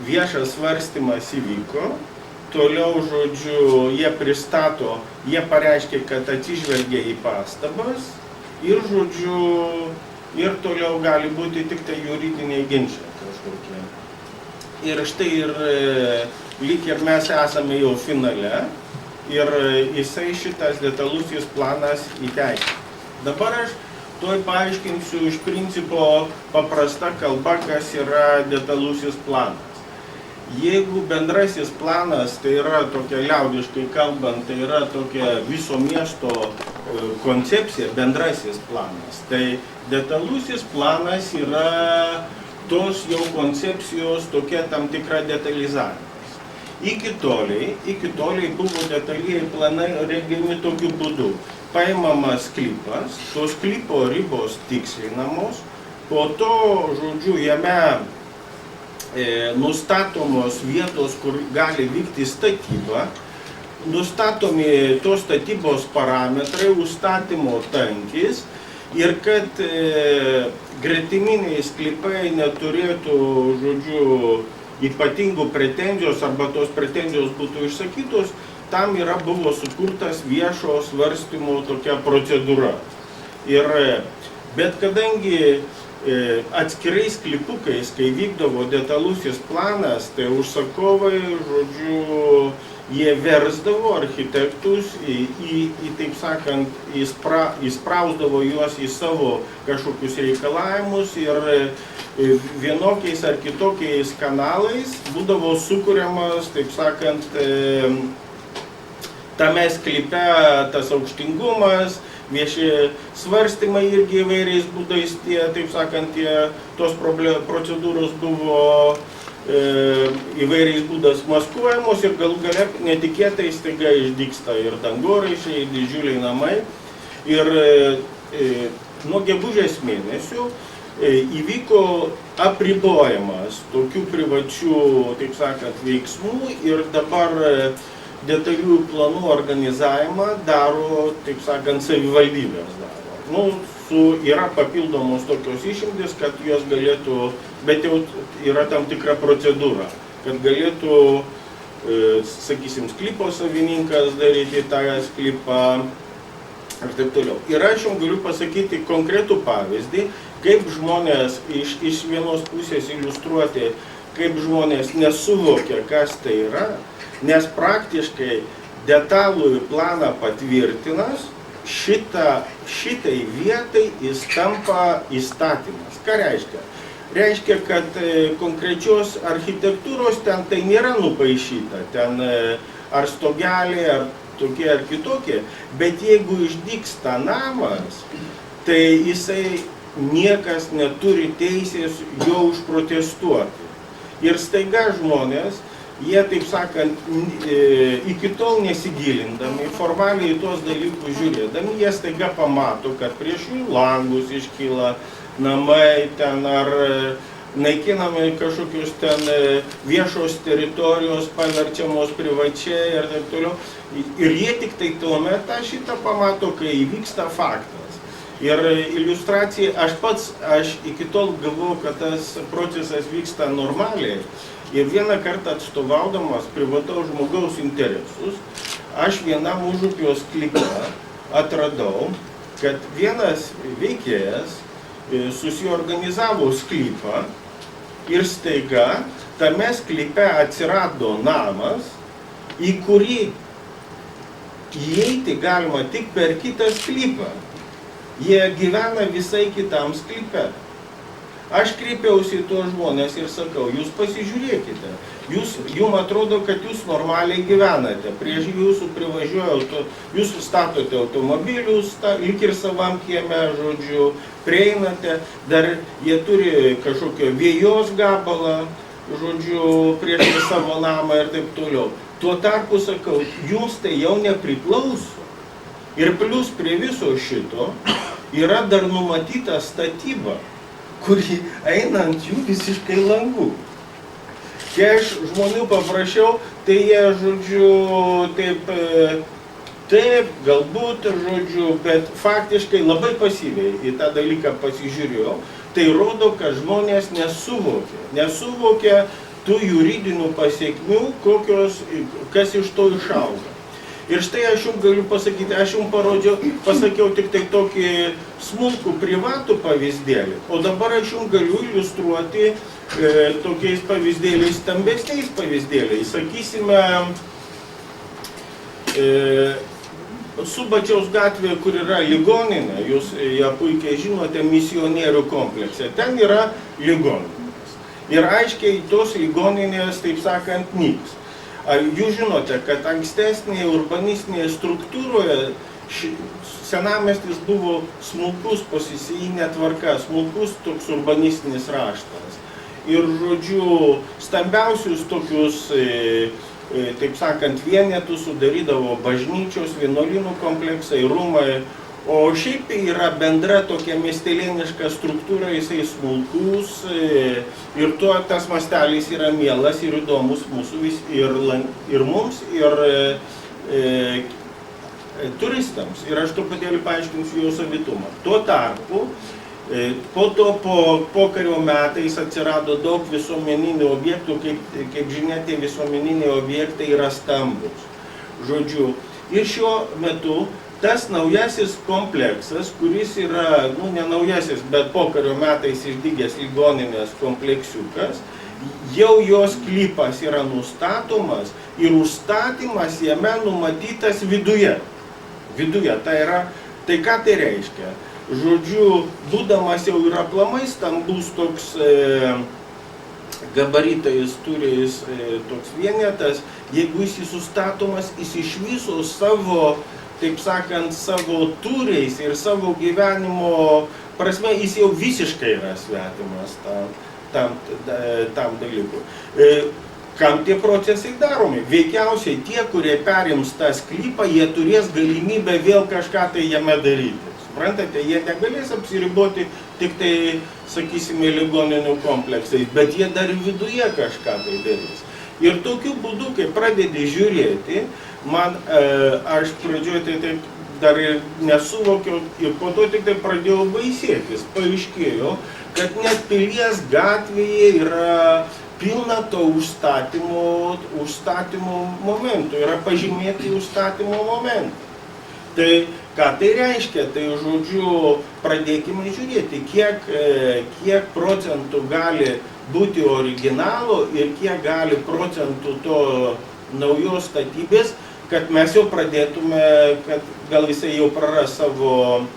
viešas svarstymas įvyko, toliau, žodžiu, jie pristato, jie pareiškia, kad atsižvelgia į pastabas ir, žodžiu, ir toliau gali būti tik tai juridiniai ginčiai kažkokie. Ir štai lyg ir mes esame jau finale ir jisai šitas detalusis planas įteikė. Dabar aš tuoj paaiškinsiu iš principo paprasta kalba, kas yra detalusis planas. Jeigu bendrasis planas, tai yra tokia liaudiškai kalbant, tai yra tokia viso miesto koncepcija, bendrasis planas, tai detalusis planas yra tos jau koncepcijos tokia tam tikra detalizavimas. Iki toliai buvo detalieji planai rengiami tokiu būdu. Paimamas sklypas, to sklypo ribos tikslinamos, po to, žodžiu, jame nustatomos vietos, kur gali vykti statyba, nustatomi tos statybos parametrai, užstatymo tankis ir kad gretiminiai sklypai neturėtų, žodžiu, ypatingų pretenzijos arba tos pretenzijos būtų išsakytos, tam buvo sukurtas viešo svarstymo tokia procedūra. Bet kadangi atskirais sklypukais, kai vykdavo detalusis planas, tai užsakovai, žodžiu, jie versdavo architektus, taip sakant, įsprausdavo juos į savo kažkokius reikalavimus ir vienokiais ar kitokiais kanalais būdavo sukuriamas, taip sakant, tame sklype tas aukštingumas, vieši svarstymai irgi įvairiais būdais, taip sakant, tos procedūros buvo įvairiais būdas maskuojamos ir galų gale netikėtai staiga išdygsta ir dangoraižiai, ir didžiuliai namai. Ir nuo gegužės mėnesių įvyko apribojimas tokių privačių, taip sakant, veiksmų ir dabar detaliųjų planų organizavimą daro, taip sakant, savivaldybės daro. Yra papildomos tokios išimtis, kad jos galėtų, bet jau yra tam tikra procedūra, kad galėtų, sakysim, sklypo savininkas daryti tą sklypą ir taip toliau. Ir aš jums galiu pasakyti konkretų pavyzdį, kaip žmonės iš vienos pusės iliustruoti, kaip žmonės nesuvokia, kas tai yra, nes praktiškai detalųjį planą patvirtinas, šitai vietai jis tampa įstatymas. Ką reiškia? Reiškia, kad konkrečios architektūros ten tai nėra nupaišyta, ten ar stogeliai, ar tokie, ar kitokie, bet jeigu išdygsta namas, tai jisai niekas neturi teisės jo užprotestuoti. Ir staiga žmonės jie, taip sakant, iki tol nesigilindami, formaliai į tuos dalykus žiūrėdami, jie staiga pamato, kad prieš jų langus iškyla namai ten ar naikinami kažkokius ten viešos teritorijos paverčiamos privačiai ir taip toliau. Ir jie tik tai tuomet šitą pamato, kai įvyksta faktas. Ir iliustracija, aš iki tol galvojau, kad tas procesas vyksta normaliai. Ir vieną kartą atstovaudamas privataus žmogaus interesus, aš vienam Užupio sklype atradau, kad vienas veikėjas susiorganizavo sklypą ir staiga tame sklype atsirado namas, į kurį įeiti galima tik per kitą sklypą. Jie gyvena visai kitam sklype. Aš kreipiausi į tuos žmonės ir sakau, jūs pasižiūrėkite, jums atrodo, kad jūs normaliai gyvenate, prieš jūsų privažiuoja, jūs statote automobilius, lyg ir savam kieme, žodžiu, prieinate, dar jie turi kažkokio vėjos gabalą, žodžiu, prieš savo namą ir taip toliau. Tuo tarpu sakau, jums tai jau nepriklauso. Ir plus prie viso šito yra dar numatyta statyba, kuri eina ant jų visiškai langų. Kai aš žmonių paprašiau, tai jie, žodžiu, taip, galbūt, žodžiu, bet faktiškai labai pasyviai į tą dalyką pasižiūrėjau, tai rodo, kad žmonės nesuvokia tų juridinių pasiekmių, kas iš to išauga. Ir štai aš jums galiu pasakyti, aš jums pasakiau tik tai tokį smulkų privatų pavyzdėlį, o dabar aš jums galiu iliustruoti tokiais pavyzdėliais, stambesniais pavyzdėliais. Sakysime, Subačiaus gatvėje, kur yra ligoninė, jūs ją puikiai žinote, misionierių komplekse, ten yra ligoninės. Ir aiškiai tos ligoninės, taip sakant, nyks. Jūs žinote, kad ankstesnėje urbanistinėje struktūroje senamiestis buvo smulkus posisijinė tvarka, smulkus toks urbanistinis raštas. Ir, žodžiu, stambiausius tokius, taip sakant, vienetus sudarydavo bažnyčios, vienuolynų kompleksai, rūmai, o šiaip yra bendra tokia miestelėniška struktūra, jisai smulkus ir tuo tas mastelis yra mielas ir įdomus mūsų ir mums, ir turistams. Ir aš truputėlį paaiškinsiu jo savitumą. Tuo tarpu, po to pokario metais atsirado daug visuomeninių objektų, kaip žinia, tie visuomeniniai objektai yra stambus. Žodžiu, ir šiuo metu tas naujasis kompleksas, kuris yra, ne naujasis, bet pokario metais išdygęs ligoninės kompleksiukas, jau jos sklypas yra nustatomas ir užstatymas jame numatytas viduje. Tai ką tai reiškia? Žodžiu, būdamas jau yra aplamai stambus toks gabaritais turės toks vienetas, jeigu jis sustatomas, jis iš viso savo, taip sakant, savo tūriais ir savo gyvenimo prasme, jis jau visiškai yra svetimas tam dalykui. Kam tie procesai daromi? Veikiausiai tie, kurie perims tą sklypą, jie turės galimybę vėl kažką tai jame daryti. Suprantate, jie negalės apsiriboti tik tai, sakysime, ligoninių kompleksais, bet jie dar viduje kažką tai darys. Ir tokiu būdu, kai pradedi žiūrėti, aš pradžioje tai taip dar ir nesuvokiau ir po to tik tai pradėjau baisėtis. Paaiškėjo, kad net Pilies gatvėje yra pilna to užstatymo momentų, yra pažymėti užstatymo momentai. Tai ką tai reiškia? Tai, žodžiu, pradėkime žiūrėti, kiek procentų gali būti originalo ir kiek gali procentų to naujos statybės, kad mes jau pradėtume, kad gal jisai jau praras savo,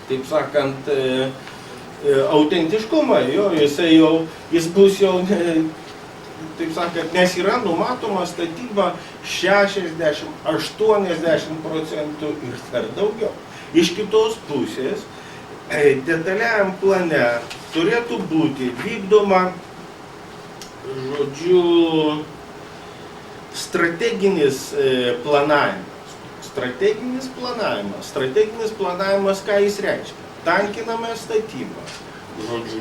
taip sakant, autentiškumą, jis bus jau, taip sakant, nes yra numatoma statyba 60–80% ir dar daugiau. Iš kitos pusės, detaliajam plane turėtų būti vykdoma žodžiu, strateginis planavimas. Strateginis planavimas, ką jis reiškia? Tankiname statybą. Žodžiu,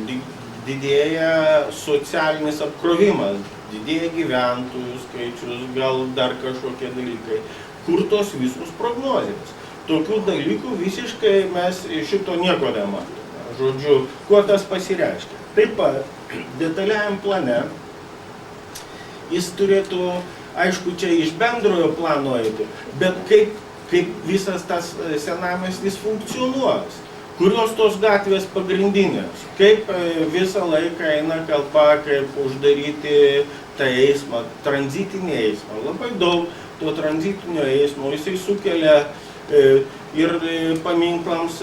didėja socialinis apkrovimas, didėja gyventojų skaičius, gal dar kažkokie dalykai. Kur tos visos prognozės? Tokių dalykų visiškai mes šito nieko nematome. Žodžiu, kuo tas pasireiškia? Taip pat, detaliajam plane jis turėtų, aišku, čia iš bendrojo plano eiti, bet kaip visas tas senamiestis funkcionuos, kurios tos gatvės pagrindinės, kaip visą laiką eina kalba, kaip uždaryti tą eismą, tranzitinį eismą. Labai daug to tranzitinio eismo, jisai sukelia ir paminklams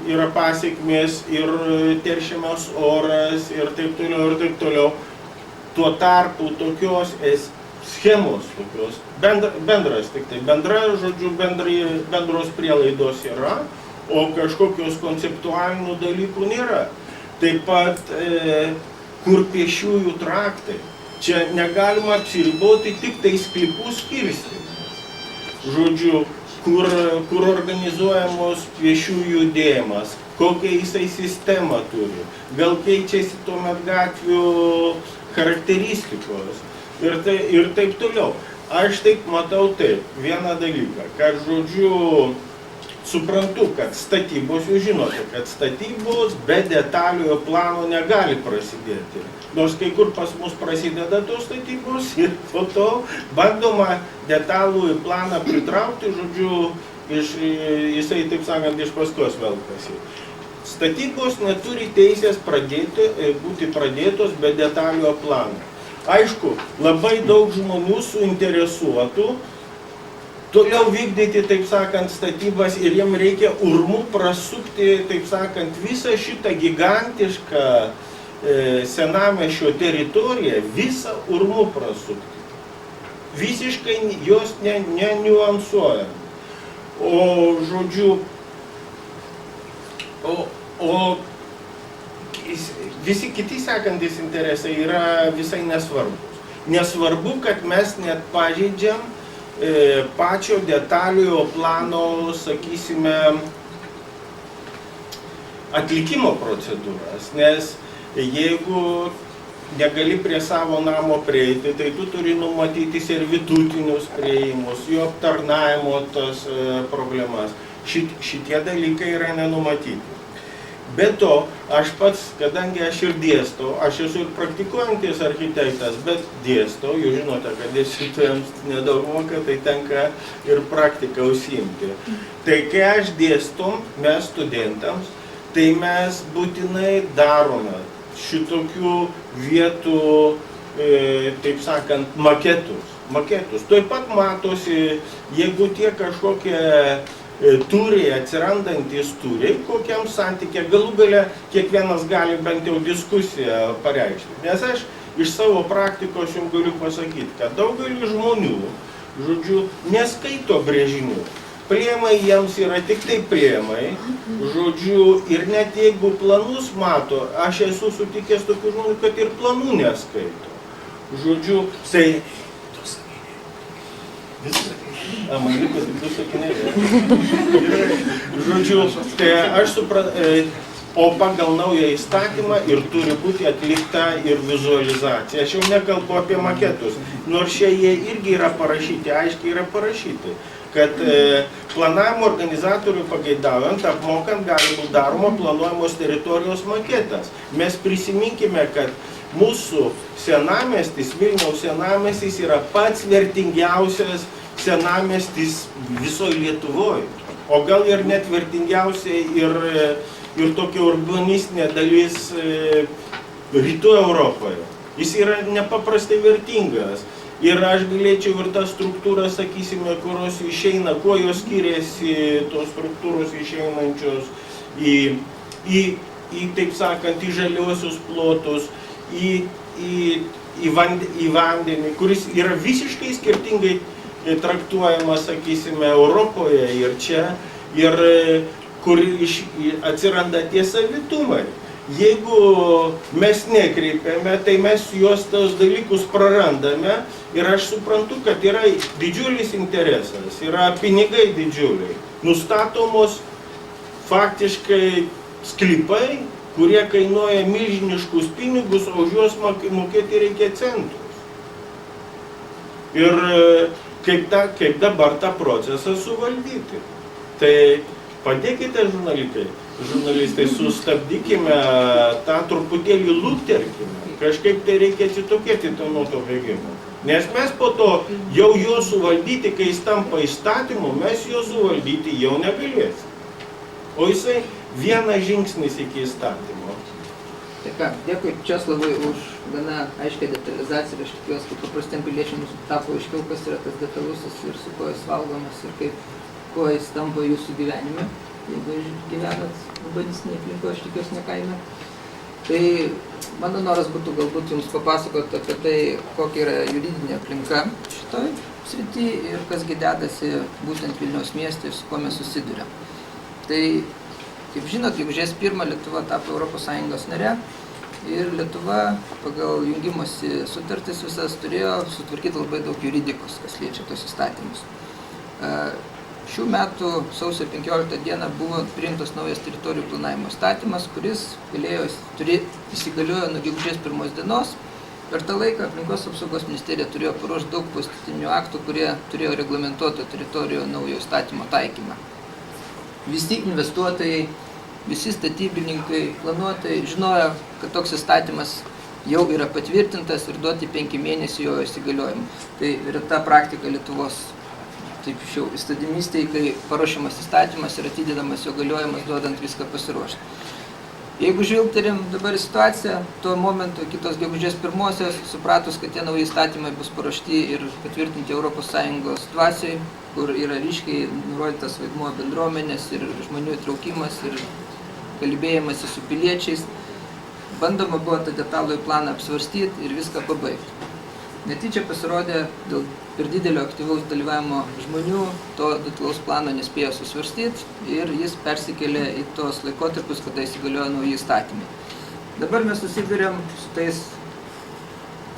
yra pasekmės, ir teršiamas oras, ir taip toliau. Tuo tarpu tokios schemos, tokios bendras, tik tai bendros prielaidos yra, o kažkokios konceptualinių dalykų nėra. Taip pat, kur pėsčiųjų traktai, čia negalima apsiriboti tik tai sklypų skirstymas. Žodžiu, kur organizuojamos pėsčiųjų judėjimas, kokią jisai sistemą turi, gal keičiasi tuomet gatvių charakteristikos ir taip toliau. Aš taip matau vieną dalyką, kad, žodžiu, suprantu, kad statybos, jūs žinote, kad statybos be detaliojo plano negali prasidėti. Nors kai kur pas mus prasideda tos statybos ir po to bandoma detalų į planą pritraukti, žodžiu, jisai, taip sakant, iš paskos velkasi. Statybos neturi teisės būti pradėtos be detaliojo plano. Aišku, labai daug žmonių suinteresuotų toliau vykdyti, taip sakant, statybas ir jiem reikia urmu prasukti, taip sakant, visą šitą gigantišką senamiesčio teritoriją, visą urmu prasukti. Visiškai jos neniuansuojant. O, žodžiu, o visi kiti sekantis interesai yra visai nesvarbus. Nesvarbu, kad mes net pažeidžiam pačio detaliojo plano, sakysime, atlikimo procedūras, nes jeigu negali prie savo namo prieiti, tai tu turi numatyti servitutinius prieimus, jų aptarnavimo tas problemas. Šitie dalykai yra nenumatyti. Be to, aš pats, kadangi aš ir dėstau, aš esu ir praktikuojantis architektas, bet dėstau, jūs žinote, kad dėstytojams nedaug moka, tai tenka ir praktiką užsiimti. Tai kai aš dėstom, mes studentams, tai mes būtinai darome šitokių vietų, taip sakant, maketus. Taip pat matosi, jeigu tie kažkokie tūriai, atsirandantis tūriai, kokiam santykė, galų gale kiekvienas gali bent jau diskusiją pareikšti. Nes aš iš savo praktikos jums galiu pasakyti, kad daugelis žmonių, žodžiu, neskaito brėžinių. Priemai jiems yra tik tai priemai, žodžiu, ir net jeigu planus mato, aš esu sutikęs tokių žmonių, kad ir planų neskaito. Žodžiu, tai... Man liko tik 2 sakiniai. Žodžiu, tai aš suprantu, o pagal naują įstatymą ir turi būti atlikta ir vizualizacija. Aš jau nekalbu apie maketus, nors šie jie irgi yra parašyti, aiškiai yra parašyti, kad planavimo organizatorių pageidaujant, apmokant gali būti daroma planuojamos teritorijos maketas. Mes prisiminkime, kad mūsų senamiestis, Vilniaus senamiestis yra pats vertingiausias senamiestis visoje Lietuvoje, o gal ir net vertingiausiai ir tokia urbanistinė dalis rytų Europoje. Jis yra nepaprastai vertingas. Ir aš galėčiau ir tą struktūrą, sakysime, kurios išeina, kuo jos skiriasi, tos struktūros išeinančios į taip sakant, į žaliuosius plotus, į vandenį, kuris yra visiškai skirtingai traktuojamas, sakysime, Europoje ir čia, ir kur atsiranda tie savitumai. jeigu mes nekreipiame, tai mes juos tos dalykus prarandame ir aš suprantu, kad yra didžiulis interesas, yra pinigai didžiuliai. Nustatomos faktiškai sklypai, kurie kainuoja milžiniškus pinigus, o už juos mokėti reikia centus. Ir kaip dabar tą procesą suvaldyti. Tai padėkite žurnalistai, sustabdykime tą truputėlį lukterkime. Kažkaip tai reikia atsitokėti nuo to bėgimo. Nes mes po to jau jo suvaldyti, kai jis tampa įstatymu, mes jo suvaldyti jau negalėsime. O jisai vienas žingsnis iki įstatymo. Tai ką, dėkui Česlavui už gana aiškę detalizaciją ir aš tikiuosi, kad paprastiem piliečiams tapo aiškiau, kas yra tas detalusis ir su kuo jis valgomas ir kuo jis tampa jūsų gyvenime. Jeigu gyvenat urbanistinėje aplinkoje, aš tikiuosi ne kaime. Tai mano noras būtų galbūt jums papasakoti apie tai, kokia yra juridinė aplinka šitoj srity ir kasgi dedasi būtent Vilniaus mieste ir su kuo mes susiduriam. Tai, kaip žinot, gegužės 1 Lietuva tapo ES nare ir Lietuva pagal jungimosi sutartis visas turėjo sutvarkyti labai daug juridikos, kas liečia tos įstatymus. Šių metų sausio 15 dieną buvo priimtas naujas teritorijų planavimo įstatymas, kuris įsigaliojo nuo gegužės 1 dienos. Per tą laiką Aplinkos apsaugos ministerija turėjo paruošti daug poįstatyminių aktų, kurie turėjo reglamentuoti teritorijų naujo įstatymo taikymą. Visi investuotojai, visi statybininkai, planuotojai žinojo, kad toks įstatymas jau yra patvirtintas ir duoti 5 mėnesių jo įsigaliojimą. Tai reta praktika Lietuvos, taip šiau, įstatymystėj, kai paruošiamas įstatymas ir atidedamas jo galiojimas, duodant viską pasiruošti. Jeigu žvilgterim dabar į situaciją, tuo momentu kitos gegužės 1-osios, supratus, kad tie nauji įstatymai bus paruošti ir patvirtinti ES dvasiai, kur yra ryškiai nurodytas vaidmuo bendruomenės ir žmonių įtraukimas ir kalbėjimasi su piliečiais, bandoma buvo tą detalųjį planą apsvarstyti ir viską pabaigti. Netyčia pasirodė dėl per didelio aktyvaus dalyvavimo žmonių, to detalaus plano nespėjo susvarstyti ir jis persikėlė į tos laikotarpius, kada įsigaliojo nauji įstatymai. Dabar mes susiduriam su tais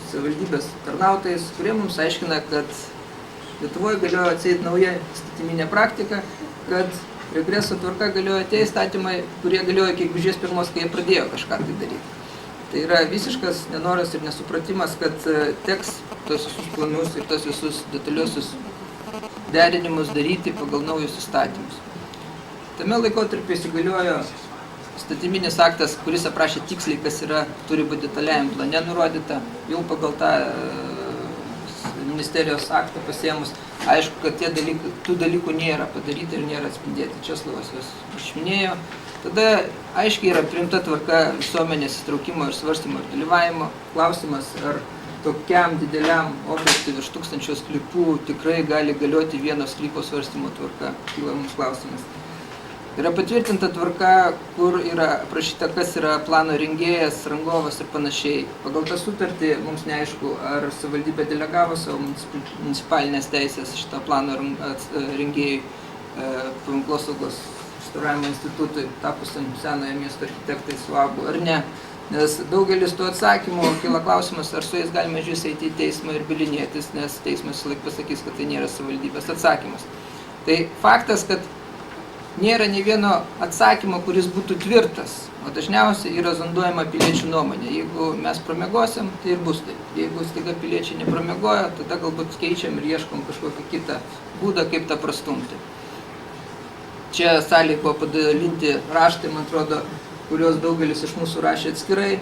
savivaldybės tarnautojais, kurie mums aiškina, kad Lietuvoje galiojo atseit nauja įstatyminė praktika, kad regreso tvarka galiojo tie įstatymai, kurie galiojo iki gegužės 1, kai jie pradėjo kažką tai daryti. Tai yra visiškas nenoras ir nesupratimas, kad teks tos visus planus ir tos visus detaliuosius derinimus daryti pagal naujus įstatymus. Tame laikotarpyje įsigaliojo įstatyminis aktas, kuris aprašė tiksliai, kas turi būti detaliajam plane nurodyta. Jau pagal tą ministerijos aktą pasiėmus, aišku, kad tų dalykų nėra padaryti ir nėra atspindėti. Česlavas juos išminėjo. Tada aiškiai yra priimta tvarka visuomenės įtraukimo ir svarstymo ir dalyvavimo. Klausimas, ar tokiam dideliam objektui virš 1000 sklypų tikrai gali galioti vieno sklypo svarstymo tvarka. Kyla mums klausimas. Yra patvirtinta tvarka, kur yra aprašyta, kas yra plano rengėjas, rangovas ir panašiai. Pagal tą sutartį mums neaišku, ar savivaldybė delegavo savo municipalinės teisės šitą plano rengėjui paminklasaugos restauravimo institutui, tapusiam senojo miesto architektais UAB, ar ne. Nes daugelis tų atsakymų kyla klausimas, ar su jais galime žiūrės eiti į teismą ir bylinėtis, nes teismas visąlaik pasakys, kad tai nėra savivaldybės atsakymas. Tai faktas, kad nėra nei vieno atsakymo, kuris būtų tvirtas, o dažniausiai yra zonduojama piliečių nuomonė. Jeigu mes pramiegosim, tai ir bus taip. Jeigu staiga piliečiai nepramiegojo, tada galbūt keičiam ir ieškom kažkokį kitą būdą, kaip tą prastumti. Čia salėje buvo padalinti raštai, man atrodo, kuriuos daugelis iš mūsų rašė atskirai.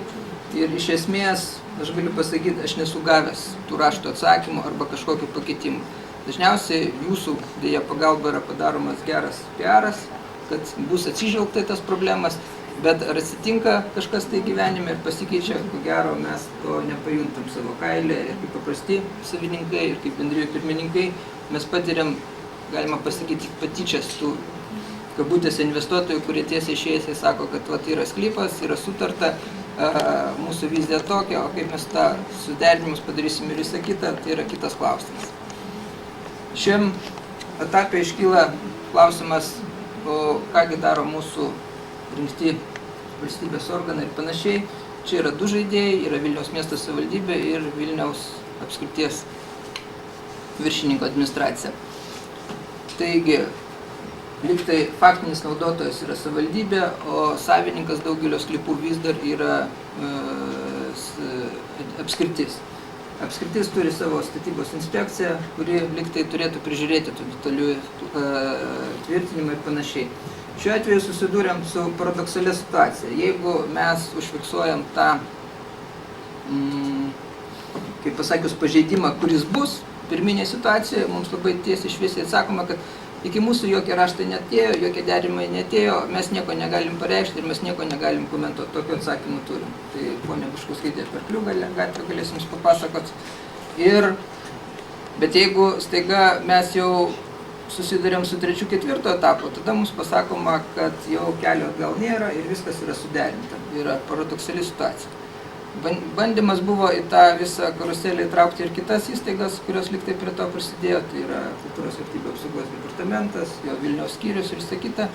Ir iš esmės, aš galiu pasakyti, aš nesu gavęs tų raštų atsakymų arba kažkokių pakeitimų. Dažniausiai jūsų dėja pagalba yra padaromas geras PR'as, kad bus atsižvelgta į tas problemas, bet ar atsitinka kažkas tai gyvenime ir pasikeičia, ko gero mes to nepajuntam savo kailį ir kaip paprasti savininkai ir kaip bendrijų pirmininkai mes patiriam, galima pasakyti, patyčias tų kabutėse investuotojų, kurie tiesiai išėjęs sako, kad vat yra sklypas, yra sutarta, mūsų vizija tokia, o kaip mes tą suderinimus padarysim ir visą kitą, tai yra kitas klausimas. Šiam etapė iškyla klausimas, o kągi daro mūsų rinkti valstybės organai ir panašiai. Čia yra 2 žaidėjai, yra Vilniaus miesto savivaldybė ir Vilniaus apskrities viršininko administracija. Taigi, lygtai faktinis naudotojas yra savivaldybė, o savininkas daugelio sklypų vis dar yra apskritis. Apskritis turi savo statybos inspekciją, kuri lygtai turėtų prižiūrėti tų detalių tvirtinimą ir panašiai. Šiuo atveju susidūrėm su paradoksalia situacija. Jeigu mes užfiksuojam tą, kaip pasakius, pažeidimą, kuris bus, pirminė situacija, mums labai tiesiai šviesiai atsakoma, kad iki mūsų jokie raštai neatėjo, jokie derimai neatėjo, mes nieko negalim pareikšti ir mes nieko negalim komentuoti. Tokių atsakymų turim. Tai ponia Buškauskaitė per Kliugalę gatvę galėsim jums papasakot. Bet jeigu staiga mes jau susidurėm su 3-4 etapu, tada mums pasakoma, kad jau kelio atgal nėra ir viskas yra suderinta. Yra paradoksali situacija. Bandymas buvo į tą visą karuselę įtraukti ir kitas įstaigas, kurios liktai prie to prisidėjo, tai yra Kultūros vertybių apsaugos departamentas, jo Vilniaus skyrius ir visa kita.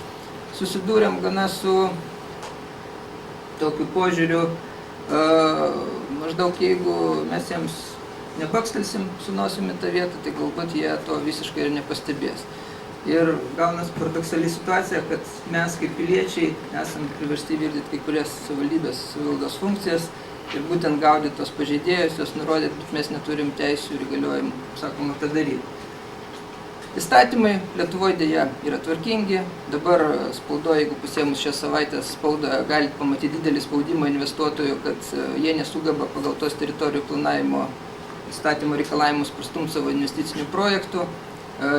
Susidūrėm gana su tokiu požiūriu, maždaug jeigu mes jiems nebakstelsim su nosim į tą vietą, tai galbūt jie to visiškai ir nepastebės. Ir gaunas paradoksali situacija, kad mes kaip piliečiai esam priversti vykdyti kai kurias savivaldybės savivaldos funkcijas, ir būtent gaudyti tos pažeidėjus, jos nurodyti, bet mes neturim teisių ir įgaliojimų, sakoma, tą daryti. Įstatymai Lietuvoje dėja yra tvarkingi. Dabar spaudoje, jeigu pasiemus šią savaitę spaudą, galite pamatyti didelį spaudimą investuotojų, kad jie nesugeba pagal tos teritorijų planavimo įstatymo reikalavimus prastumti savo investicinių projektų.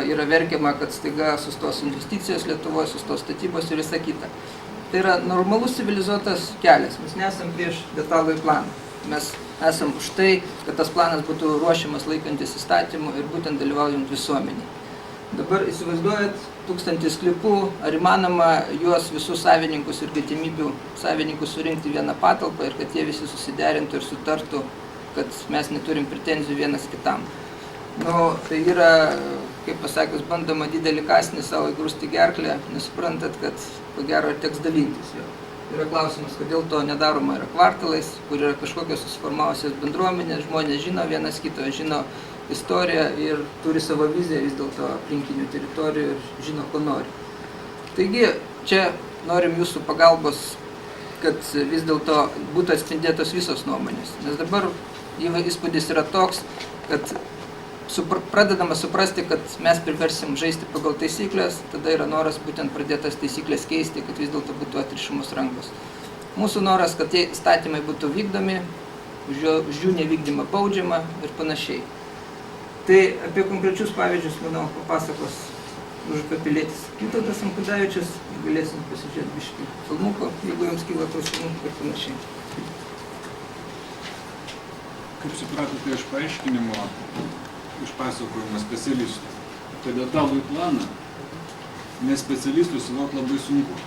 Yra verkiama, kad staiga sustos investicijos Lietuvoje, sustos statybos ir visa kita. Tai yra normalus civilizuotas kelias. Mes nesam prieš detalųjį planą. Mes esam už tai, kad tas planas būtų ruošiamas laikantis įstatymų ir būtent dalyvaujant visuomeniai. Dabar įsivaizduojat 1000 sklypų, ar įmanoma juos visus savininkus ir galimybių savininkus surinkti vieną patalpą ir kad jie visi susiderintų ir sutartų, kad mes neturim pretenzijų vienas kitam. Tai yra, kaip pasakius, bandoma didelį kąsnį savo įgrūsti gerklę, nesuprantat, kad ko gero teks dalintis jo. Yra klausimas, kodėl to nedaroma yra kvartalais, kur yra kažkokios susiformavusios bendruomenės, žmonės žino vienas kito, žino istoriją ir turi savo viziją vis dėlto aplinkinių teritorijų ir žino, ko nori. Taigi, čia norim jūsų pagalbos, kad vis dėlto būtų atspindėtos visos nuomonės. Nes dabar įspūdis yra toks, kad pradedama suprasti, kad mes priversim žaisti pagal taisyklės, tada yra noras būtent pradėtas taisyklės keisti, kad vis dėlto būtų atrišamos rankos. Mūsų noras, kad tie įstatymai būtų vykdomi, už jų nevykdymą baudžiama ir panašiai. Tai apie konkrečius pavyzdžius, manau, papasakos Užupio pilietis Vytautas Amkudavičius, galėsim pasižiūrėti biškį filmuko, jeigu jums kyla klausimų ir panašiai. Kaip supratote iš paaiškinimo, išpasakojimo specialistų, kad detalųjį planą ne specialistui suvokti labai sunku.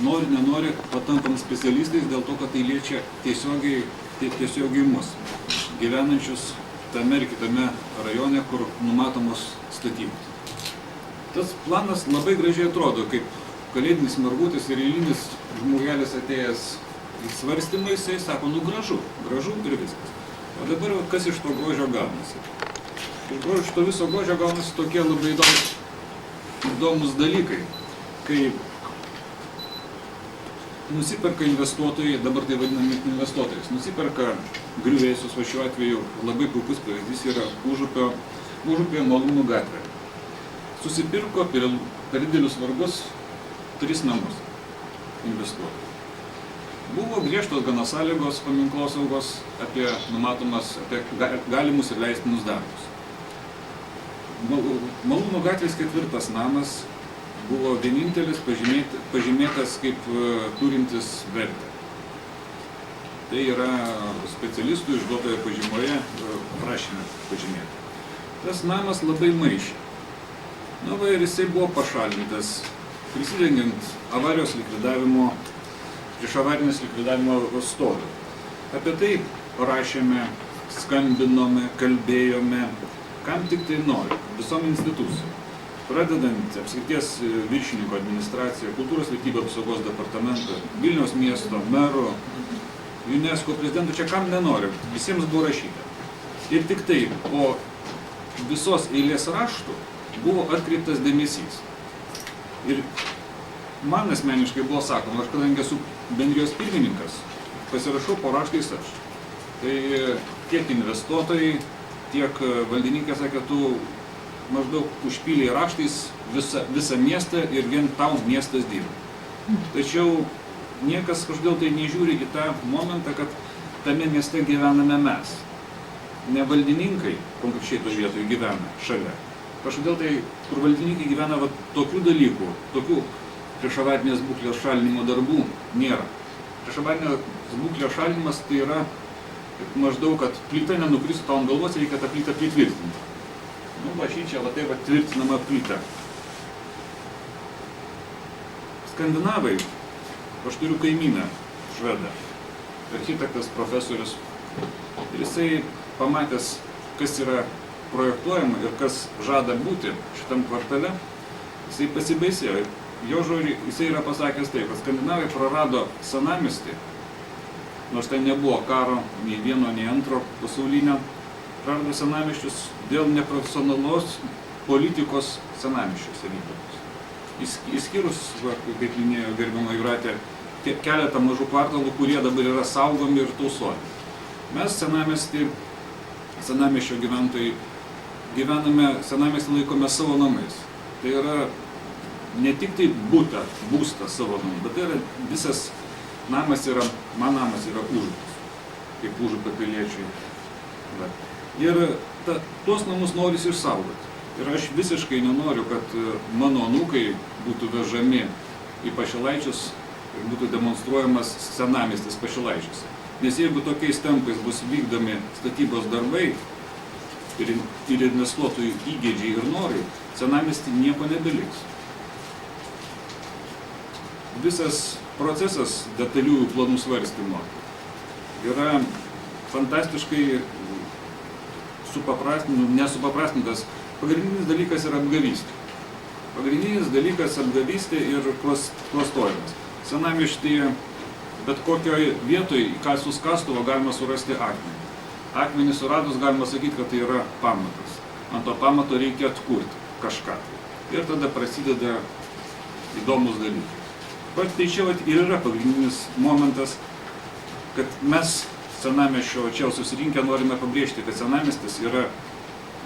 Nori, nenori, patampam specialistais dėl to, kad tai liečia tiesiogiai mus, gyvenančius tame ir kitame rajone, kur numatomos statybos. Tas planas labai gražiai atrodo, kaip kalėdinis margutis ir eilinis žmogelis atėjęs į svarstymą, jisai sako, gražu ir viskas. O dabar kas iš to grožio gaunasi? Iš to viso grožio gaunasi tokie labai įdomus dalykai, kai nusiperka investuotojai, dabar tai vadinami investuotojais, nusiperka griuvėsius, o šiuo atveju labai puikus pavyzdys yra Užupio Malūnų gatvė. Susipirko per didelius vargus 3 namus investuotojai. Buvo griežtos gana sąlygos paminklosaugos apie galimus ir leistinus darbus. Malūnų gatvės 4 namas buvo vienintelis pažymėtas kaip turintis vertę. Tai yra specialistų išduotoje pažymoje prašyme pažymėta. Tas namas labai maišė. Ir jisai buvo pašalintas, prisidengiant avarijos likvidavimo, prieš avarinės likvidavimo stovių. Apie tai rašėme, skambinome, kalbėjome, kam tik tai nori, visom institucijom. pradedant apskrities viršininko administraciją, kultūros vertybių apsaugos departamento, Vilniaus miesto, mero, UNESCO prezidentų, čia kam nenori, visiems buvo rašyta. Ir tik tai po visos eilės raštų buvo atkreiptas dėmesys. Ir man asmeniškai buvo sakoma, aš kadangi esu bendrijos pirmininkas, pasirašau po raštais aš. Tai tiek investuotojai, tiek valdininkai sakė, tu maždaug užpylė raštais visą miestą ir vien tau miestas dirba. Tačiau niekas kažkodėl tai nežiūri į tą momentą, kad tame mieste gyvename mes. Ne valdininkai konkrečiai to vietoje gyvena šalia. Kažkodėl tai, kur valdininkai gyvena tokių dalykų, tokių priešavarinės būklės šalinimo darbų nėra. Priešavarinės būklės šalinimas tai yra maždaug, kad plyta nenukristų tau ant galvos, reikia tą plytą pritvirtinti. Nu, bažnyčia, va tai va tvirtinama plyta. Skandinavai, aš turiu kaimyną, švedą, architektas, profesorius, ir jisai pamatęs, kas yra projektuojama ir kas žada būti šitam kvartale, jisai pasibaisėjo. Jo žodžiai, jisai yra pasakęs taip, kad skandinavai prarado senamiestį, nors tai nebuvo karo, nei vieno, nei antro pasaulinio, prarado senamiesčius dėl neprofesionalos politikos senamiesčiuose vykdomos. Išskyrus, kaip minėjo gerbiama Jūratė, keletą mažų kvartalų, kurie dabar yra saugomi ir tausojami. Mes senamiesčio gyventojai gyvename, senamiestį laikome savo namais. Tai yra ne tik tai būstą savo namų, bet tai yra visas namas yra, man namas yra Užupis, kaip Užupio piliečiui. Ir tuos namus norisi išsaugoti. Ir aš visiškai nenoriu, kad mano anūkai būtų vežami į Pašilaičius ir būtų demonstruojamas senamiestis Pašilaičiuose. Nes jeigu tokiais tempais bus vykdomi statybos darbai ir investuotojų įgeidžiai ir norai, senamiestį nieko nebeliks. Visas procesas detaliųjų planų svarstymo yra fantastiškai nesupaprastintas. Pagrindinis dalykas yra apgavystė. Pagrindinis dalykas apgavystė ir klastojimas. Senamiestyje bet kokioje vietoje į kasus kastuvą galima surasti akmenį. Akmenį suradus galima sakyti, kad tai yra pamatas. Ant to pamato reikia atkurti kažką. Ir tada prasideda įdomus dalykai. Bet tai čia ir yra pagrindinis momentas, kad mes senamiesčio čia susirinkę norime pabrėžti, kad senamiestis yra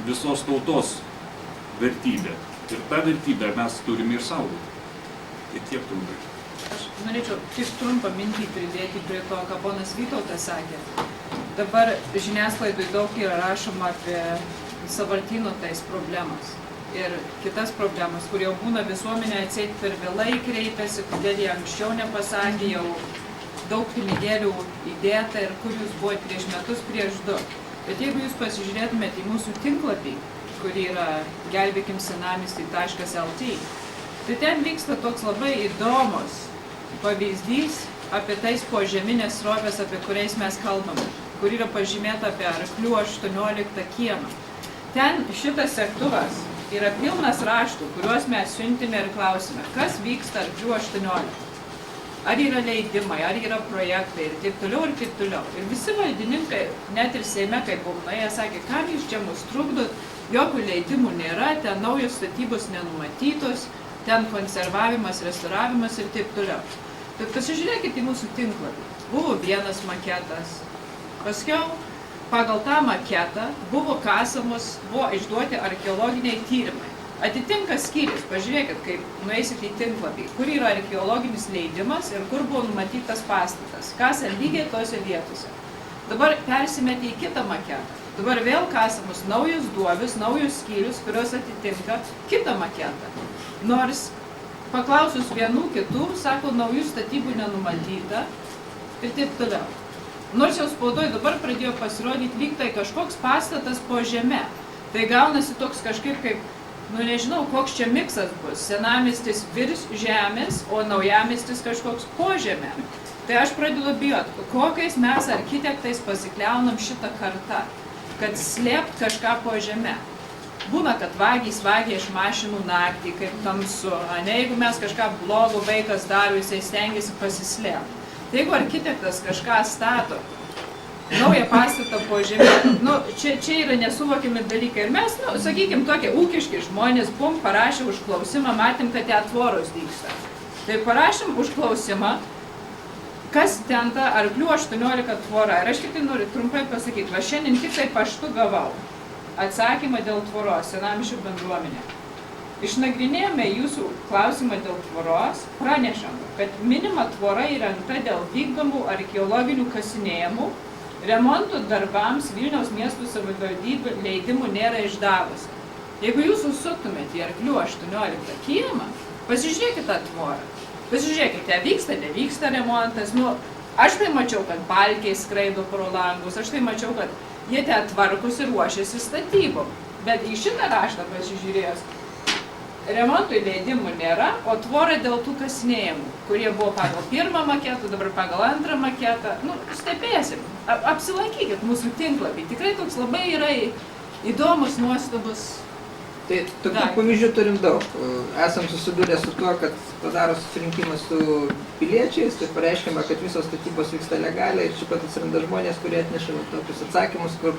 visos tautos vertybė. Ir tą vertybę mes turime ir saugoti. Tai tiek trumpai. Aš norėčiau tik trumpą mintį pridėti prie to, ką ponas Vytautas sakė. Dabar žiniasklaidai daug yra rašoma apie sąvartyno tais problemas. Ir kitas problemas, kur jau būna visuomenė atseit per vėlai kreipiasi, kodėl jie anksčiau nepasakė, jau daug pinigėlių įdėta ir kur jūs buvote prieš metus, prieš 2. Bet jeigu jūs pasižiūrėtumėte į mūsų tinklapį, kur yra gelbėkimsenamiestį.lt, tai ten vyksta toks labai įdomus pavyzdys apie tais požeminės srovės, apie kuriais mes kalbame, kur yra pažymėta apie Arklių 18 kiemą. Ten šitas segtuvas yra pilnas raštų, kuriuos mes siuntime ir klausime, kas vyksta Arklių 18. Ar yra leidimai, ar yra projektai ir taip toliau ir taip toliau. Ir visi valdininkai, net ir Seime, kai buvom nuėję, sakė, kam jūs čia mus trukdot, jokių leidimų nėra, ten naujos statybos nenumatytos, ten konservavimas, restauravimas ir taip toliau. Bet pasižiūrėkite į mūsų tinklapį. Buvo vienas maketas, paskiau pagal tą maketą buvo kasamos, buvo išduoti archeologiniai tyrimai. Atitinka skyrius, pažiūrėkit, kaip nueisite į tinklapį, kur yra archeologinis leidimas ir kur buvo numatytas pastatas. Kasa lygiai tose vietose. Dabar persimetė į kitą maketą. Dabar vėl kasamos naujus duobius, naujus skyrius, kurios atitinka kitą maketą. Nors paklausus vienų kitų, sako, naujų statybų nenumatyta ir taip toliau. Nors jau spaudoje dabar pradėjo pasirodyti lyg tai kažkoks pastatas po žeme. Tai gaunasi toks kažkaip kaip, nežinau, koks čia miksas bus. Senamiestis virš žemės, o naujamiestis kažkoks po žeme. Tai aš pradedu bijoti, kokiais mes architektais pasikliaunam šitą kartą, kad slėpt kažką po žeme. Būna, kad vagys vagia iš mašinų naktį, kaip tamsu, ne, jeigu mes kažką blogo vaikas daro, jisai stengiasi pasislėpti. Tai jeigu architektas kažką stato, naują pastatą po žemė, nu, čia yra nesuvokiami dalykai. Ir mes, nu, sakykime, tokie ūkiški žmonės, parašė užklausimą, matėm, kad ten tvoros dygsta. Tai parašėm užklausimą, kas ten ta Arklių 18 tvora. Ir aš tik tai noriu trumpai pasakyti, va šiandien tik tai paštu gavau atsakymą dėl tvoros, senamiesčio bendruomenė. Išnagrinėjome jūsų klausimą dėl tvoros, pranešam, kad minima tvora įrengta dėl vykdomų archeologinių kasinėjimų, remontų darbams Vilniaus miestų savivaldybė leidimų nėra išdavusi. Jeigu jūs užsuktumėte į Arklių 18 kiemą, pasižiūrėkite tą tvorą. Pasižiūrėkite, vyksta, nevyksta remontas. Nu, aš tai mačiau, kad balkiai skraido pro langus, aš tai mačiau, kad jie ten tvarkosi ir ruošiasi statybom. Bet į šitą raštą pasižiūrėjus, remontui leidimų nėra, o tvora dėl tų kasinėjimų, kurie buvo pagal pirmą maketą, dabar pagal antrą maketą. Nu, stebėsim, apsilankykit mūsų tinklapį. Tikrai toks labai yra įdomus, nuostabus. Tai tokių pavyzdžių turim daug. Esam susidūrę su tuo, kad padaro susirinkimą su piliečiais, tai pareiškiama, kad visos statybos vyksta legaliai ir čia pat atsiranda žmonės, kurie atneša tokius atsakymus, kur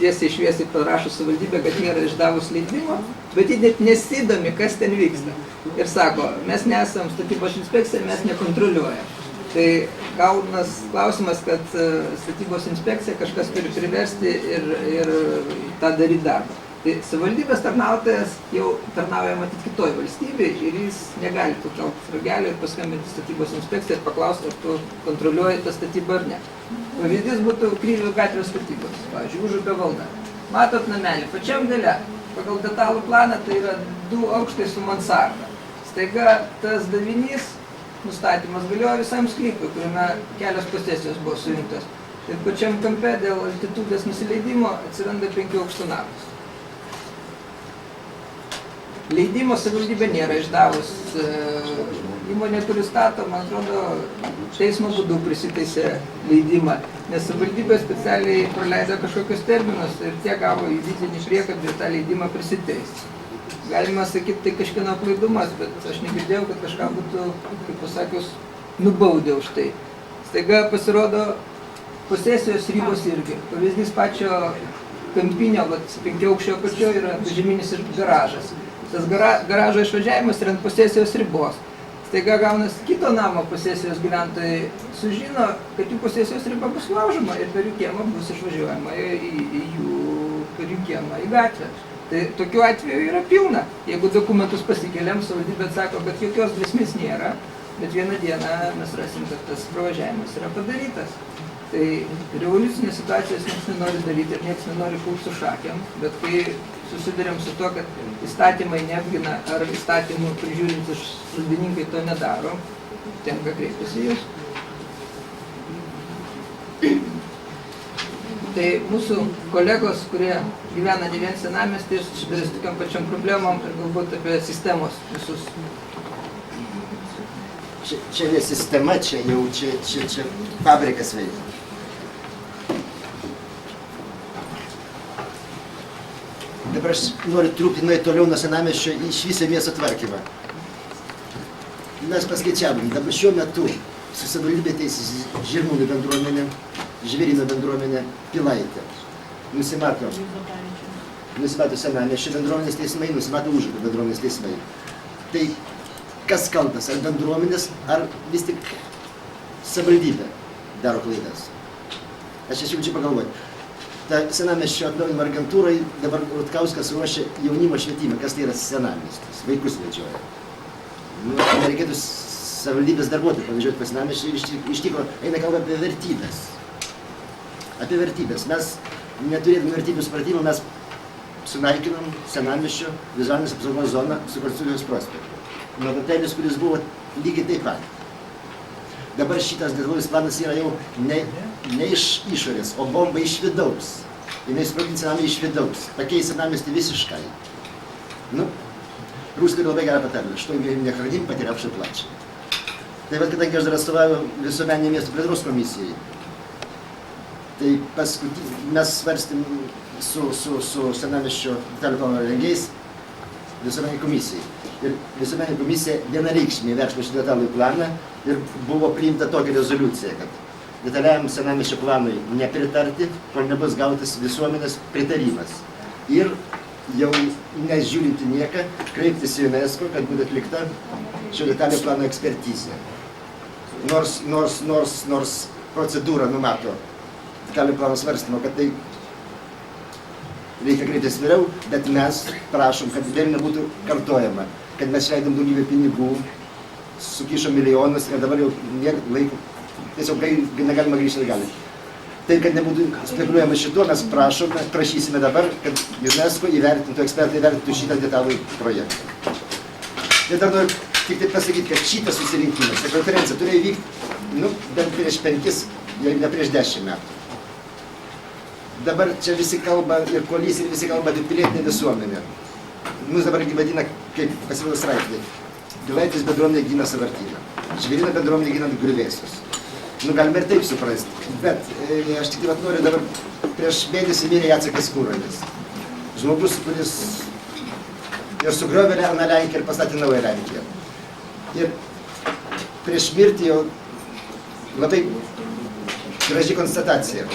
tiesiai šviesiai parašo savivaldybė, kad nėra išdavus leidimo, bet jie net nesidomi, kas ten vyksta. Ir sako, mes nesam statybos inspekcija, mes nekontroliuojam. Tai gaunas klausimas, kad statybos inspekcija kažkas turi priversti ir tą daryti darbą. Tai savivaldybės tarnautojas jau tarnauja matyti kitoj valstybėj ir jis negali pakelti ragelio ir paskambinti statybos inspekciją ir paklausti, ar tu kontroliuoji tą statybą ar ne. Pavyzdys būtų Kryžiaus gatvės statybos, pavyzdžiui, Užupio valda. Matot namelį, pačiam gale, pagal detalų planą tai yra 2 aukštai su mansarda. Staiga tas davinys, nustatymas galioja visam sklypui, kuriame kelios posesijos buvo sujungtos. Ir pačiam kampe dėl altitudės nusileidimo atsiranda 5 aukštų namas. Leidimo savivaldybė nėra išdavus, įmonė, kuri stato, man atrodo, teismo būdu prisiteisė leidimą, nes savivaldybė specialiai praleido kažkokius terminus ir tie gavo įvykdinį priekabį ir tą leidimą prisiteis. Galima sakyti, tai kažkieno klaidumas, bet aš negirdėjau, kad kažką būtų, kaip pasakius, nubaudę už tai. Staiga pasirodo posesijos ribos irgi. Pavyzdys pačio kampinio, 5 aukščio apačio yra žeminis ir garažas. Tas garažo išvažiavimas yra ant posesijos ribos. Staiga gaunas kito namo posesijos gyventojai sužino, kad jų posesijos riba bus laužoma ir per jų kiemą bus išvažiuojama per jų kiemą į gatvę. Tai tokiu atveju yra pilna. Jeigu dokumentus pasikeliam, savivaldybė sako, kad jokios grėsmės nėra, bet vieną dieną mes rasim, kad tas pravažiavimas yra padarytas. Tai revoliucinės situacijos niekas nenori daryti ir niekas nenori pult su šakėm, bet kai susidurėm su to, kad įstatymai neapgina ar įstatymų prižiūrintys valdininkai to nedaro, tenka kreiptis į jūs. Tai mūsų kolegos, kurie gyvena ne vien senamiestyje, susiduria su tokiam pačiam problemom ir galbūt apie sistemos visus. Čia ne sistema, čia jau čia fabrikas veikia. Dabar aš noriu truputį nueiti toliau nuo senamiesčio iš visą miesto tvarkymą. Mes paskaičiavom, dabar šiuo metu su savivaldybė teisės Žirmūnų bendruomenė, Žvėryno bendruomenė, Pilaitė. Nusimato senamiesčio bendruomenės teismai, nusimato Užupio bendruomenės teismai. Tai kas kaltas, ar bendruomenės, ar vis tik savivaldybė daro klaidas? Aš siūlyčiau pagalvoti. Ta senamiesčio atnaujinimo agentūrai dabar Rutkauskas ruošia jaunimo švietimą, kas tai yra senamiestis, vaikus vedžioja. Nereikėtų savivaldybės darbuotojų pavažiuoti pas senamiesčį ir iš tikro eina kalba apie vertybės. Apie vertybės. Mes neturėdami vertybių supratimą, mes sunaikinom senamiesčio vizualinės apsaugos zoną su Konstitucijos prospektu. Nuolatėlis, kuris buvo lygiai taip pat. Dabar šitas detalus planas yra jau ne iš išorės, o bomba iš vidaus. Jis sprogdins senamiestį iš vidaus, pakeis senamiestį visiškai. Nu, ruskai labai gerą patarlę, što nehranim потерявший плач. Tai vat, kadangi aš dar atstovauju visuomeninį miestų plėtros komisijai, Tai mes svarstėm su senamiesčio detalių plano rengėjais visuomeniniai komisijai. Ir visuomeninė komisija vienareikšmiai vertino šį detalųjį planą ir buvo priimta tokia rezoliucija, kad detaliajam senamiesčio planui nepritarti, kol nebus gautas visuomenės pritarimas. Ir jau nežiūrinti nieką, kreiptis į UNESCO, kad būtų atlikta šio detaliojo plano ekspertizė. Nors procedūra numato detaliojo plano svarstymo, kad tai reikia kreiptis vėliau, bet mes prašom, kad vėl nebūtų kartojama, kad mes leidom daugybę pinigų, sukišom milijonus ir dabar jau nėra laiko, tiesiog negalima grįžti atgal. Tai, kad nebūtų spekuliuojama šituo, mes prašysime dabar, kad UNESCO įvertintų, ekspertai įvertintų šitą detalų projektą. Ir dar noriu tik taip pasakyti, kad šitas susirinkimas, ta konferencija turėjo įvykti, bent prieš 5, jei ne prieš 10 metų. Dabar čia visi kalba ir koalys, ir visi kalba apie pilietinę visuomenę. Mus dabar vadina, kaip pasirodo straipsniai, Pilaitės bendruomenė gina sąvartyną, Žvėryno bendruomenė gina griuvėsius. Galime ir taip suprasti, bet aš tik noriu dabar, prieš mėnesį mirė Jacekas Kuronis. Žmogus, kuris ir sugriovė Aną Lenkiją ir pastatė naują Lenkiją. Ir prieš mirtį jau labai graži konstatacija,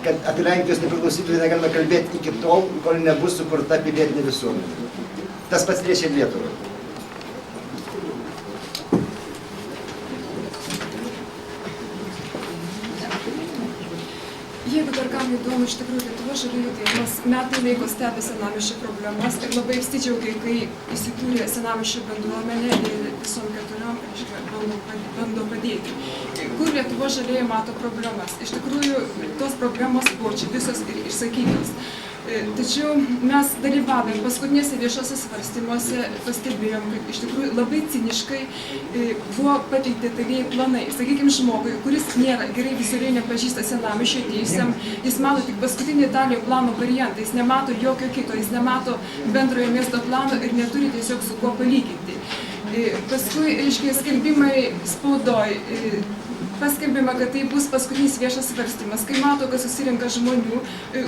kad apie Lenkijos nepriklausomybę negalime kalbėti iki tol, kol nebus sukurta pilietinė visuomenė. Tas pats liečia Lietuvą. Jeigu dar kam įdomu, iš tikrųjų Lietuvos žaliųjų judėjimas metai laiko stebi senamiesčio problemas ir labai apsidžiaugė, kai įsikūrė senamiesčio bendruomenė ir visom 4 bando padėti. Kur Lietuvos žalieji mato problemas? Iš tikrųjų, tos problemos buvo čia visos ir išsakytos. Tačiau mes dalyvavome paskutinėse viešose svarstymuose, pastebėjom, kad iš tikrųjų labai ciniškai buvo pateikti talieji planai. Sakykime, žmogui, kuris nėra gerai vizualiai nepažįsta senamiesčio atėjusiam, jis mato tik paskutinį detaliojo plano variantą, jis nemato jokio kito, jis nemato bendrojo miesto plano ir neturi tiesiog su kuo palyginti. Paskui, reiškia, skelbimai spaudoj, paskelbima, kad tai bus paskutinis viešas svarstymas. Kai mato, kad susirinka žmonių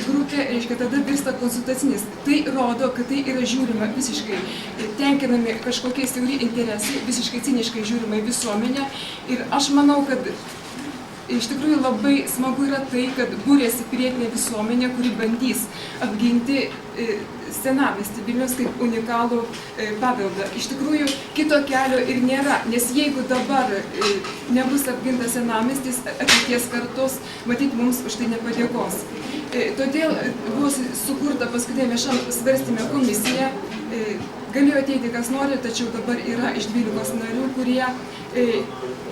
grupė, reiškia, tada virsta konsultacinis. Tai rodo, kad tai yra žiūrima visiškai tenkinami kažkokie siauri interesai, visiškai ciniškai žiūrima į visuomenę. Ir aš manau, kad iš tikrųjų labai smagu yra tai, kad būrėsi pilietinė visuomenė, kuri bandys apginti senamiestį Vilniaus kaip unikalų paveldą. Iš tikrųjų, kito kelio ir nėra, nes jeigu dabar nebus apgintas senamiestis, ateities kartos, matyt, mums už tai nepadėkos. Todėl buvo sukurta paskutinė viešam svarstyme komisija, galėjo ateiti kas nori, tačiau dabar yra iš 12 narių, kurie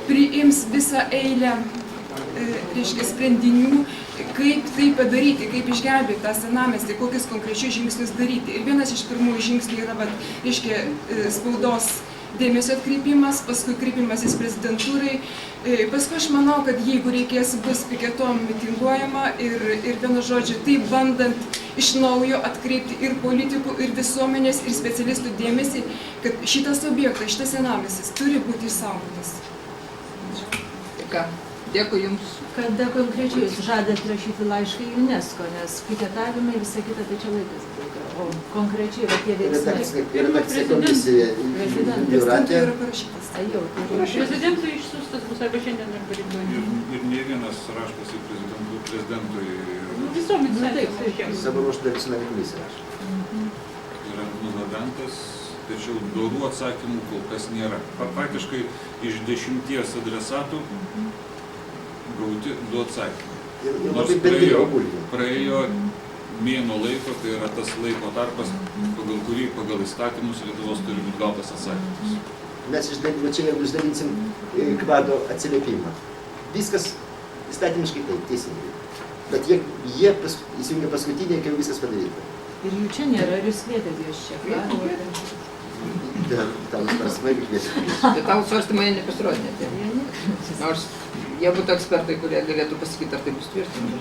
priims visą eilę reiškia, sprendinių, kaip tai padaryti, kaip išgelbėti tą senamiestį, kokius konkrečius žingsnius daryti. Ir vienas iš pirmųjų žingsnių yra, reiškia, spaudos dėmesio atkreipimas, paskui kreipimasis prezidentūrai. Paskui aš manau, kad jeigu reikės, bus piketom mitinguojama ir vienu žodžiu, tai bandant iš naujo atkreipti ir politikų, ir visuomenės, ir specialistų dėmesį, kad šitas objektas, šitas senamiestis turi būti išsaugotas. Dėkui Jums. Kada konkrečiai Jūs žadat rašyti laišką į UNESCO, nes piketavimai visą kitą, tai čia laikas daugiau. O konkrečiai va tie veiksmai. Redakcija komisija Jūratė. Prezidentui išsiųstas bus arba šiandien arba rytoj. Ir ne vienas raštas į prezidentui. Visuomenė, taip. Savo ruožtu visuomenė komisija rašo. Yra nugabentas, tačiau dorų atsakymų kol kas nėra. Praktiškai iš 10 adresatų gauti 2 atsakymai. Nors praėjo mėnuo laiko, tai yra tas laiko tarpas, pagal kurį, pagal įstatymus Lietuvos turi būti gautas atsakymas. Mes čia išdalinsim kvado atsiliepimą. Viskas įstatymiškai taip, teisingai. Bet jie įsijungia paskutiniai, kai viskas padaryta. Ir jų čia nėra, ar Jūs kvietėt juos čia? Detalūs svarstymai kviesime. Detalūs svarstymai nepasirodė. Nors jie būtų ekspertai, kurie galėtų pasakyti, ar tai bus tvirtinama.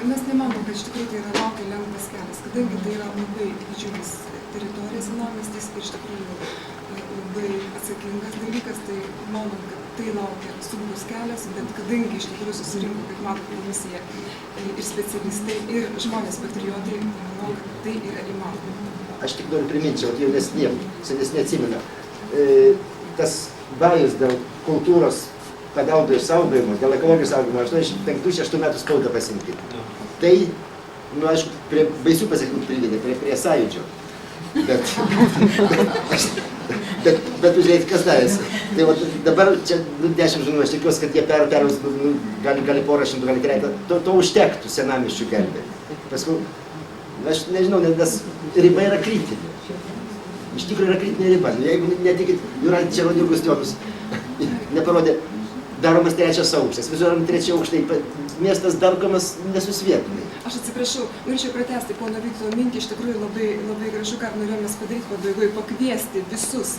Mes nemanom, kad iš tikrųjų tai yra laukia lengvas kelias, kadangi tai yra labai didžiulis teritorija senamiestis ir iš tikrųjų labai atsakingas dalykas, tai manom, kad tai laukia sunkus kelias, bet kadangi iš tikrųjų susirinko, kaip mato komisija, ir specialistai, ir žmonės patriotai, manau, kad tai yra įmanoma. Aš tik noriu priminti, o jaunesniem, senesnė atsimena, tas vajus dėl kultūros paveldo išsaugojimo, dėl ekologijos saugojimo 85-6 metų spaudą pasiimti. Tai, nu, aišku, prie baisių pasiekimų pridedė, prie sąjūdžio. Bet žiūrėkite, kas darėsi. Tai va, dabar čia 10 žmonių, aš tikiuosi, kad jie perus, gali porą šimtų, gali trejetą, to užtektų senamiesčių gelbėti. Paskui, aš nežinau, nes riba yra kritinė. Iš tikrųjų yra kritinė riba. Jeigu netikit, Jūratė čia rodė Augustionus, neparodė, daromas 3 aukštas, visur 3 aukštai, miestas darkomas nesusvietinai. Aš atsiprašau, norėčiau pratęsti pono Vytauto mintį, iš tikrųjų labai gražu, ką norėjome padaryti pabaigoje, pakviesti visus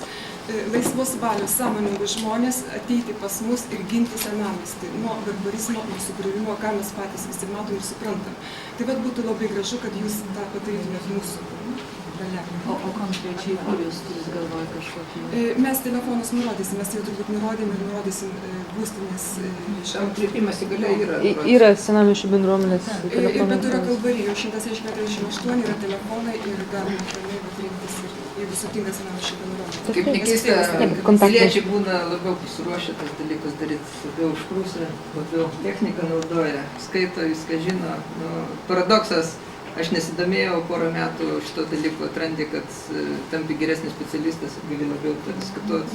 laisvos valios sąmoningus žmonės ateiti pas mus ir ginti senamiestį nuo barbarizmo, nuo sugriuvimo, ką mes patys visi matom ir suprantam. Tai bet būtų labai gražu, kad jūs tą padarytumėt mūsų valia. O konkrečiai, kur jūs turit galvoje kažkokį? Mes telefonus nurodysim, mes jau turbūt nurodėm ir nurodysim būstinės. Šiam kreipimas įgalia yra. Yra senamiesčių bendruomenės telefonai. Ir bet yra Kalvarijų, 148 yra telefonai ir galima ramiai kreiptis ir jeigu sutinka senamiesčių bendruomenės. Kaip nekeista, piliečiai būna labiau pasiruošę tas dalykus daryti, labiau užprūsę, labiau techniką naudoja, skaito, viską žino. Paradoksas. Aš nesidomėjau porą metų šito dalyko, atrandi, kad tampi geresnis specialistas ir gali labiau diskutuoti.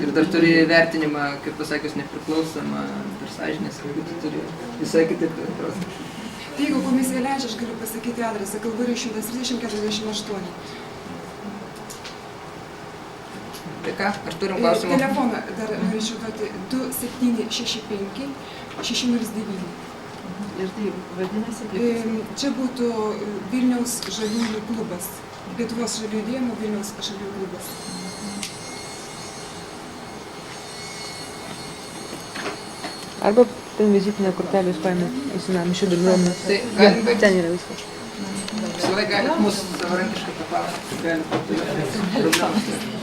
Ir dar turi vertinimą, kaip pasakius, nepriklausomą, dar sąžinės, kaip tu turi visai kitaip atrodo. Tai jeigu komisija leidžia, aš galiu pasakyti adresą, Kalvarijų 130-48. Tai ką, ar turim klausimą? Telefoną dar norėčiau duoti 2765-609. Ir tai vadinasi? Čia būtų Vilniaus žaliųjų klubas. Lietuvos žaliųjų judėjimo Vilniaus žaliųjų klubas. Arba ten vizitinę kortelę jūs paėmėt į senamiesčių bendruomenės. Tai galim baigti. Ten yra viskas. Visą laiką galit mūsų savarankiškai paklausti, galit pakalbėti.